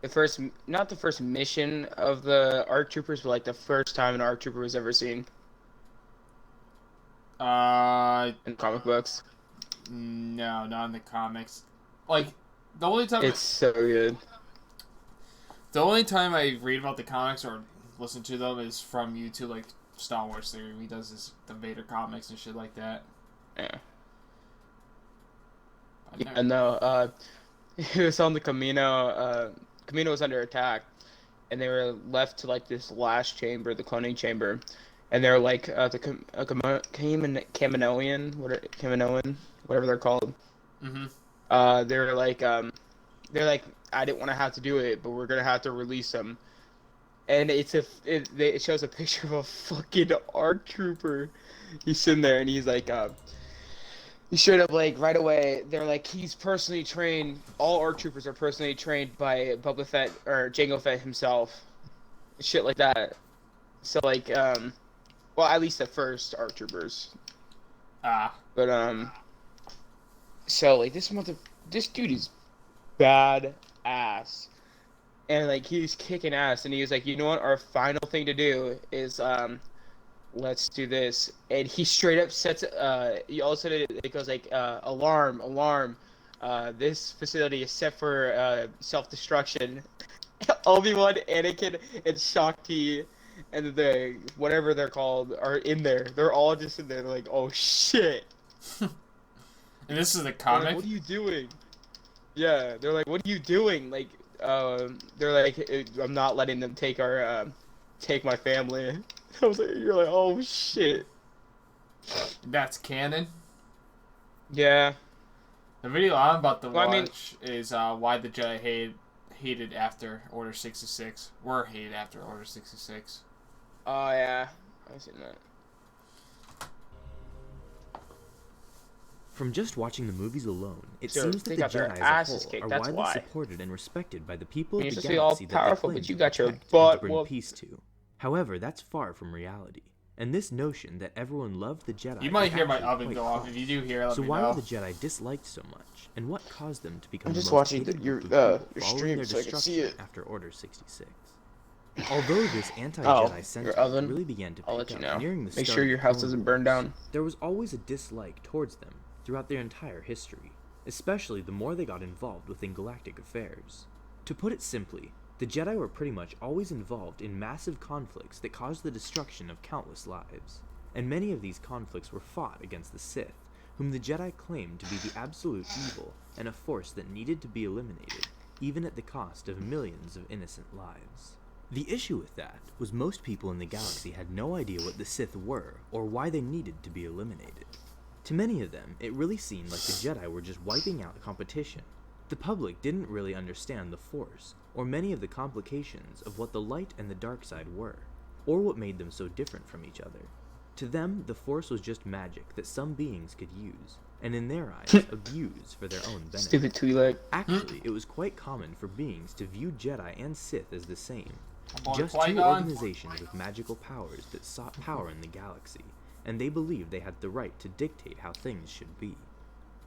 first, not the first mission of the ARC Troopers, but like the first time an ARC Trooper was ever seen? In comic books? No, not in the comics. Like, the only time... It's so good. The only time I read about the comics or listen to them is from YouTube, like Star Wars Theory. He does the Vader comics and shit like that. Yeah. Yeah, no, it was on the Camino. Camino was under attack, and they were left to like this last chamber, the cloning chamber, and they're like Kaminoan, whatever they're called. Mm-hmm. They're like, I didn't want to have to do it, but we're gonna have to release them. And it shows a picture of a fucking ARC Trooper. He's sitting there, and he's like, he straight up, like, right away, they're like, he's personally trained, all ARC Troopers are personally trained by Boba Fett, or Jango Fett himself. Shit like that. So, like, well, at least the first ARC Troopers. But, so, like, this dude is bad ass. And, like, he's kicking ass, and he was like, you know what, our final thing to do is, let's do this. And he straight up sets, he also it goes like, alarm, this facility is set for, self-destruction. Obi-Wan, Anakin, and Shakti and they, whatever they're called, are in there. They're all just in there. They're like, oh shit. And this is the They're comic. like, what are you doing? Yeah, they're like, what are you doing? Like, they're like, I'm not letting them take our, take my family. I was like, you're like, oh shit. That's canon. Yeah. The video I'm about to Well, I mean- watch is why the Jedi hated after Order 66. Were hated after Order 66. Oh yeah, I've seen that. From just watching the movies alone, it So, seems that they the got their Jedi asses as a whole kicked, are that's widely why. supported and respected by the people You're of the supposed to be all galaxy that powerful, they but claim you to got your protect and butt to bring whooped. peace to. However, that's far from reality, and this notion that everyone loved the Jedi You might is hear my actually oven quite go off. false. If you do hear, let So me why know. were the Jedi disliked so much, and what caused them to become I'm the just most watching hated your group of people your following stream their so I can see destruction it. after Order 66? Although this anti-Jedi Oh, your sentiment oven? really began to I'll pick let you up know. nearing the Make start sure of your the house Clone doesn't burn Wars, down. there was always a dislike towards them throughout their entire history, especially the more they got involved within galactic affairs. To put it simply, the Jedi were pretty much always involved in massive conflicts that caused the destruction of countless lives, and many of these conflicts were fought against the Sith, whom the Jedi claimed to be the absolute evil and a force that needed to be eliminated, even at the cost of millions of innocent lives. The issue with that was most people in the galaxy had no idea what the Sith were or why they needed to be eliminated. To many of them, it really seemed like the Jedi were just wiping out competition. The public didn't really understand the Force, or many of the complications of what the light and the dark side were, or what made them so different from each other. To them, the Force was just magic that some beings could use, and in their eyes, abuse for their own benefit. Stupid Twi'lek. Actually, it was quite common for beings to view Jedi and Sith as the same, On just two Qui-Gon. organizations with magical powers that sought power in the galaxy, and they believed they had the right to dictate how things should be.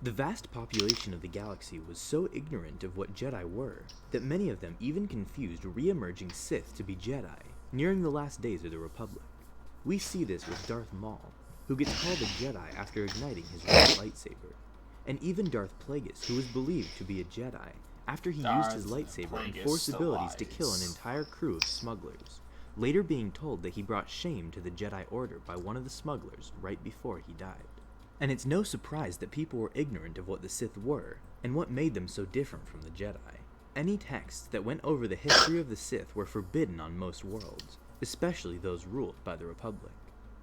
The vast population of the galaxy was so ignorant of what Jedi were, that many of them even confused re-emerging Sith to be Jedi, nearing the last days of the Republic. We see this with Darth Maul, who gets called a Jedi after igniting his red lightsaber, and even Darth Plagueis, who was believed to be a Jedi after he used his Darth lightsaber and Plagueis forced the abilities to kill an Wise. entire crew of smugglers, later being told that he brought shame to the Jedi Order by one of the smugglers right before he died. And it's no surprise that people were ignorant of what the Sith were, and what made them so different from the Jedi. Any texts that went over the history of the Sith were forbidden on most worlds, especially those ruled by the Republic.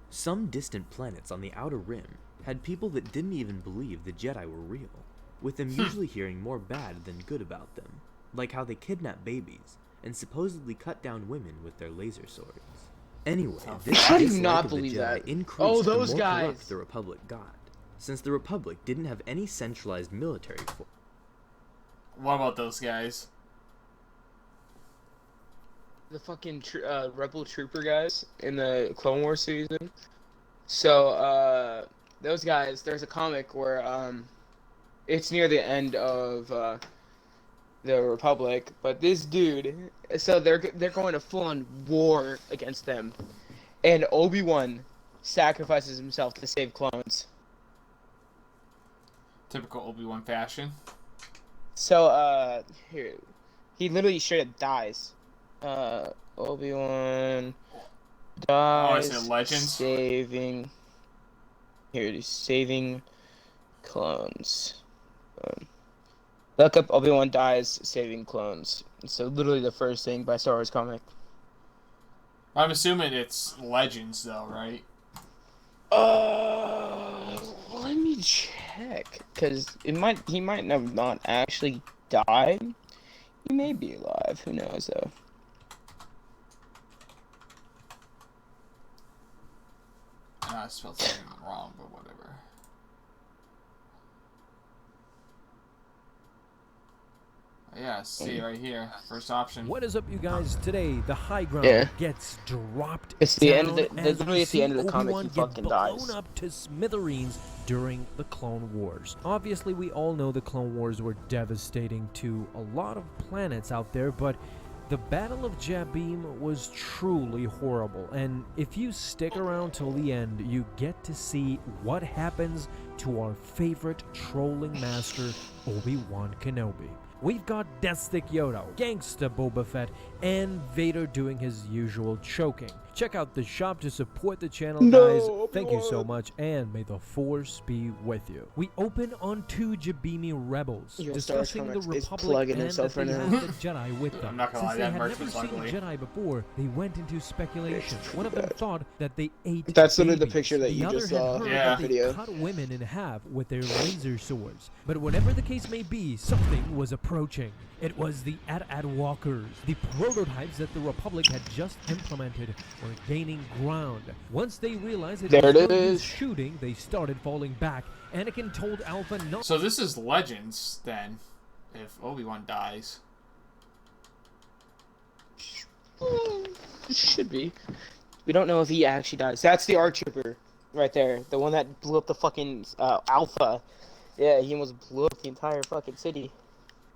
Some distant planets on the Outer Rim had people that didn't even believe the Jedi were real, with them usually hearing more bad than good about them, like how they kidnap babies and supposedly cut down women with their laser swords. Anyway, this How do you dislike not of the believe Jedi that? increased Oh, the those more guys. corrupt the Republic got, since the Republic didn't have any centralized military force. What about those guys? The fucking rebel trooper guys in the Clone Wars season. So those guys, there's a comic where it's near the end of the Republic, but this dude, so they're going to full on war against them, and Obi-Wan sacrifices himself to save clones. Typical Obi-Wan fashion. So here, he literally straight up dies. Obi-Wan dies. Oh, is it Legends? Saving. Here it is. Saving clones. Look up Obi-Wan dies saving clones. So literally the first thing by Star Wars comic. I'm assuming it's Legends, though, right? Let me check, cause he might have not actually died. He may be alive. Who knows though. I spelled something wrong, but whatever. Yeah, see right here. First option. What is up, you guys? Today, the high ground Yeah. gets dropped. It's the end of down the- as literally we at the end of see the comic, he Obi-Wan fucking get dies. blown up to smithereens during the Clone Wars. Obviously, we all know the Clone Wars were devastating to a lot of planets out there, but the Battle of Jabim was truly horrible, and if you stick around till the end, you get to see what happens to our favorite trolling master, Obi-Wan Kenobi. We've got Deathstick Yoda, Gangsta Boba Fett, and Vader doing his usual choking. Check out the shop to support the channel, No, guys. Thank you so Obi-Wan. much, and may the Force be with you. We open on 2 Jabimi rebels, Yo, discussing the Starks is Republic plugging and himself that they right have now. the Jedi with them. I'm not gonna lie, Since they that had merch never was seen ugly. Jedi before, they went into speculation. One of them thought that they ate That's literally the babies. picture that The you other just had saw heard in Yeah. that the they video. cut women in half with their laser swords. But whatever the case may be, something was approaching. It was the AT-AT walkers. The prototypes that the Republic had just implemented were gaining ground. Once they realized it There was it no use is. shooting, they started falling back. Anakin told Alpha not So this is Legends, then, if Obi-Wan dies. Should be. We don't know if he actually dies. That's the ARC trooper right there. The one that blew up the fucking Alpha. Yeah, he almost blew up the entire fucking city.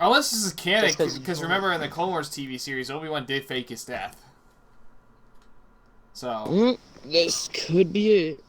Unless this is canon, Just 'cause because you- remember in the Clone Wars TV series, Obi-Wan did fake his death. So, This could be it.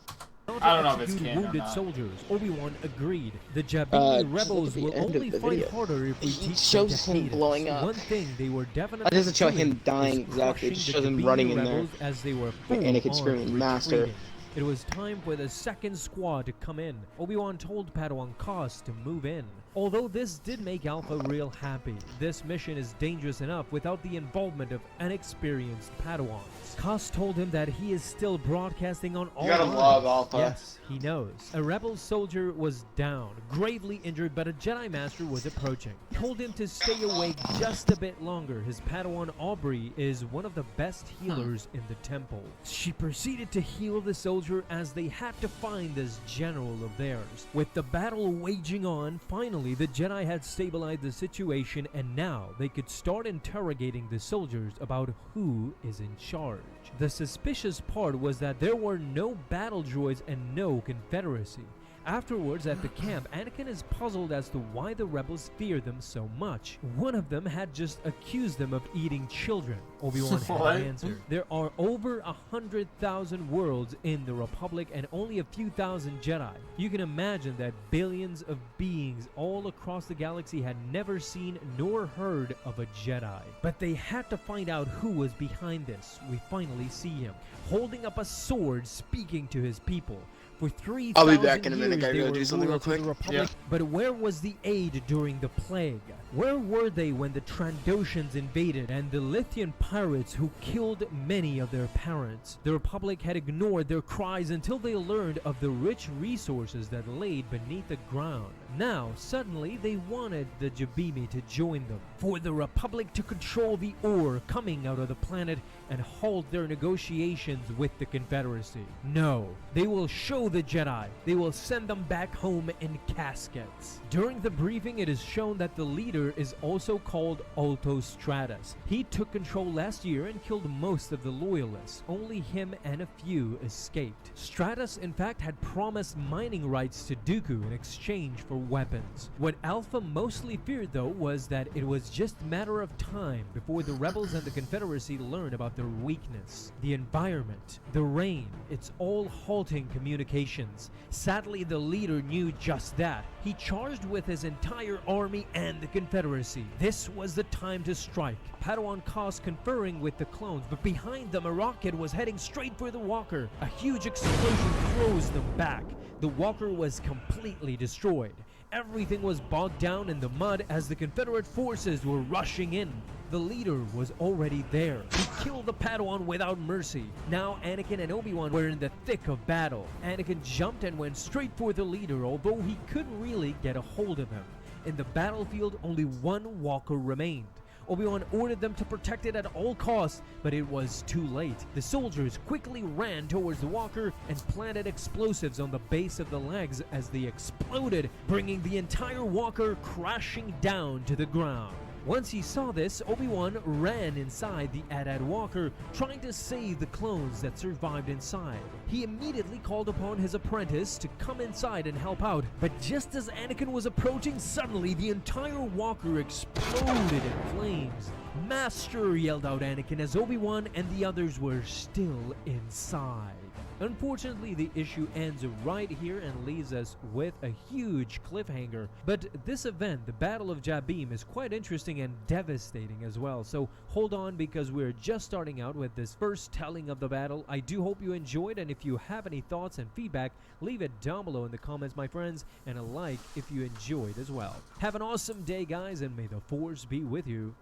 I don't know if it's execute canon or wounded not. soldiers. Obi-Wan agreed. The Jabini Just rebels look at the will end of only the fight video. harder if we It teach them shows to him hate blowing us. up. One thing they were definitely It doesn't show him doing dying is exactly, it crushing just the shows him Jabini running in there. rebels as they were Anakin full-on screaming, "Master." retreating. It was time for the second squad to come in. Obi-Wan told Padawan Koss to move in. Although this did make Alpha real happy, this mission is dangerous enough without the involvement of inexperienced Padawans. Koss told him that he is still broadcasting on all gotta lines. love Alpha. Yes, he knows. A rebel soldier was down, gravely injured, but a Jedi Master was approaching. Told him to stay awake just a bit longer. His Padawan Aubrey is one of the best healers in the temple. She proceeded to heal the soldier as they had to find this general of theirs. With the battle waging on, finally the Jedi had stabilized the situation, and now they could start interrogating the soldiers about who is in charge. The suspicious part was that there were no battle droids and no Confederacy. Afterwards, at the camp, Anakin is puzzled as to why the rebels fear them so much. One of them had just accused them of eating children. Obi-Wan had What? an answer. There are over 100,000 worlds in the Republic and only a few thousand Jedi. You can imagine that billions of beings all across the galaxy had never seen nor heard of a Jedi. But they had to find out who was behind this. We finally see him, holding up a sword, speaking to his people. For 3,000 I'll be back in a minute, years, I they gotta were do something loyal real to the quick. Republic, but where was the aid during the plague? Where were they when the Trandoshans invaded and the Lithian pirates who killed many of their parents? The Republic had ignored their cries until they learned of the rich resources that laid beneath the ground. Now, suddenly, they wanted the Jabimi to join them, for the Republic to control the ore coming out of the planet and halt their negotiations with the Confederacy. No, they will show the Jedi. They will send them back home in caskets. During the briefing, it is shown that the leader is also called Alto Stratus. He took control last year and killed most of the loyalists. Only him and a few escaped. Stratus, in fact, had promised mining rights to Dooku in exchange for weapons. What Alpha mostly feared, though, was that it was just a matter of time before the rebels and the Confederacy learned about their weakness. The environment, the rain, it's all halting communications. Sadly, the leader knew just that. He charged with his entire army and the Confederacy. This was the time to strike. Padawan Koss conferring with the clones, but behind them a rocket was heading straight for the walker. A huge explosion throws them back. The walker was completely destroyed. Everything was bogged down in the mud as the Confederate forces were rushing in. The leader was already there. He killed the Padawan without mercy. Now Anakin and Obi-Wan were in the thick of battle. Anakin jumped and went straight for the leader, although he couldn't really get a hold of him. In the battlefield, only one walker remained. Obi-Wan ordered them to protect it at all costs, but it was too late. The soldiers quickly ran towards the walker and planted explosives on the base of the legs as they exploded, bringing the entire walker crashing down to the ground. Once he saw this, Obi-Wan ran inside the AT-AT walker, trying to save the clones that survived inside. He immediately called upon his apprentice to come inside and help out, but just as Anakin was approaching, suddenly the entire walker exploded in flames. "Master!" yelled out Anakin as Obi-Wan and the others were still inside. Unfortunately, the issue ends right here and leaves us with a huge cliffhanger. But this event, the Battle of Jabim, is quite interesting and devastating as well. So hold on, because we're just starting out with this first telling of the battle. I do hope you enjoyed, and if you have any thoughts and feedback, leave it down below in the comments, my friends, and a like if you enjoyed as well. Have an awesome day, guys, and may the Force be with you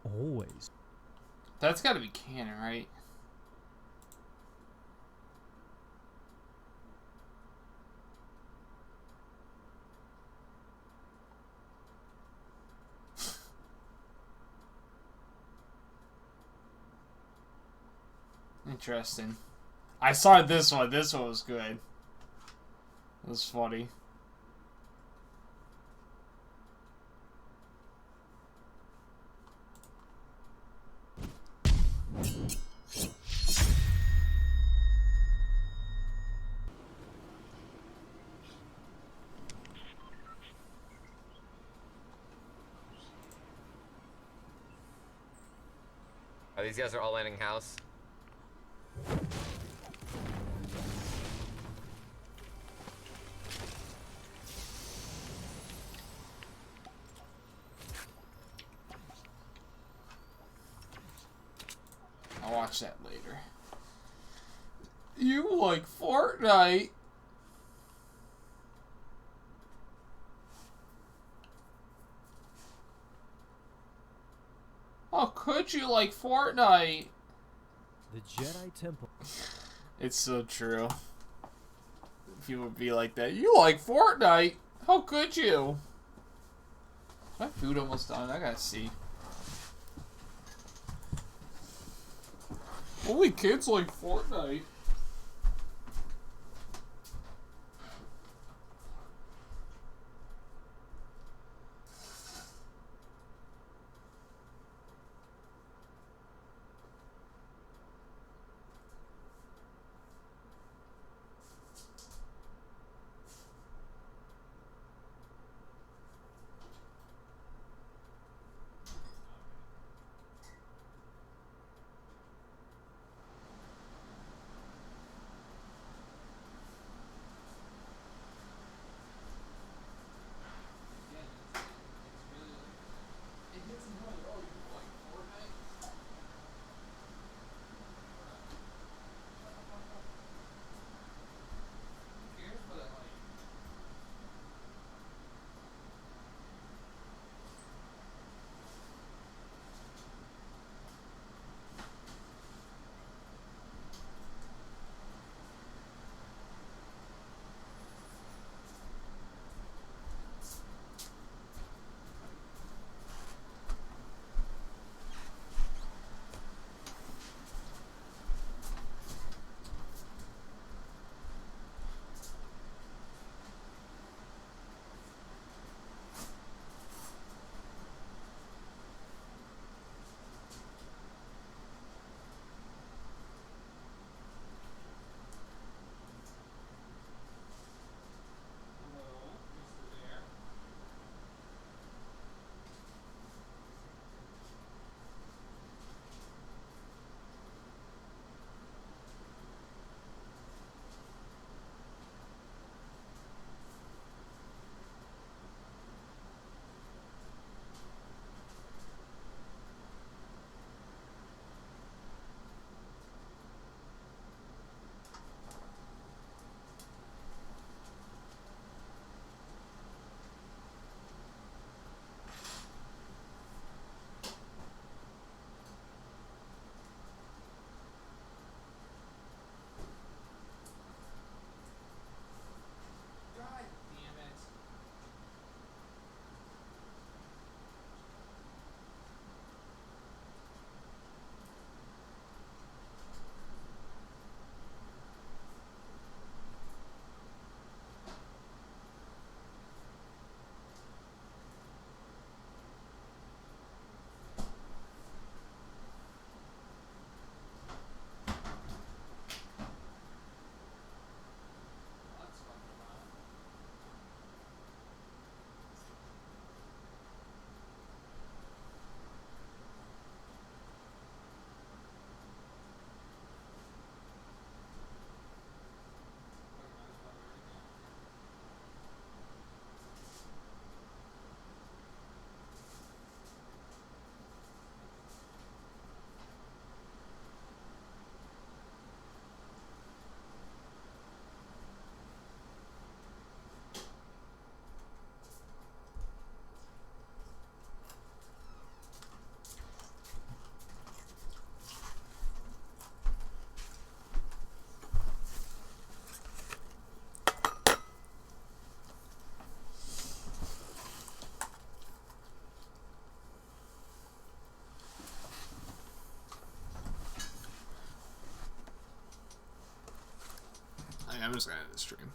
always. That's gotta be canon, right? Interesting. I saw this one. This one was good. It was funny. Oh, these guys are all landing house. I'll watch that later. You like Fortnite? Oh, could you like Fortnite? The Jedi Temple. It's so true. People would be like that. You like Fortnite? How could you? Is my food almost done? I gotta see. Only kids like Fortnite. I'm just gonna end the stream.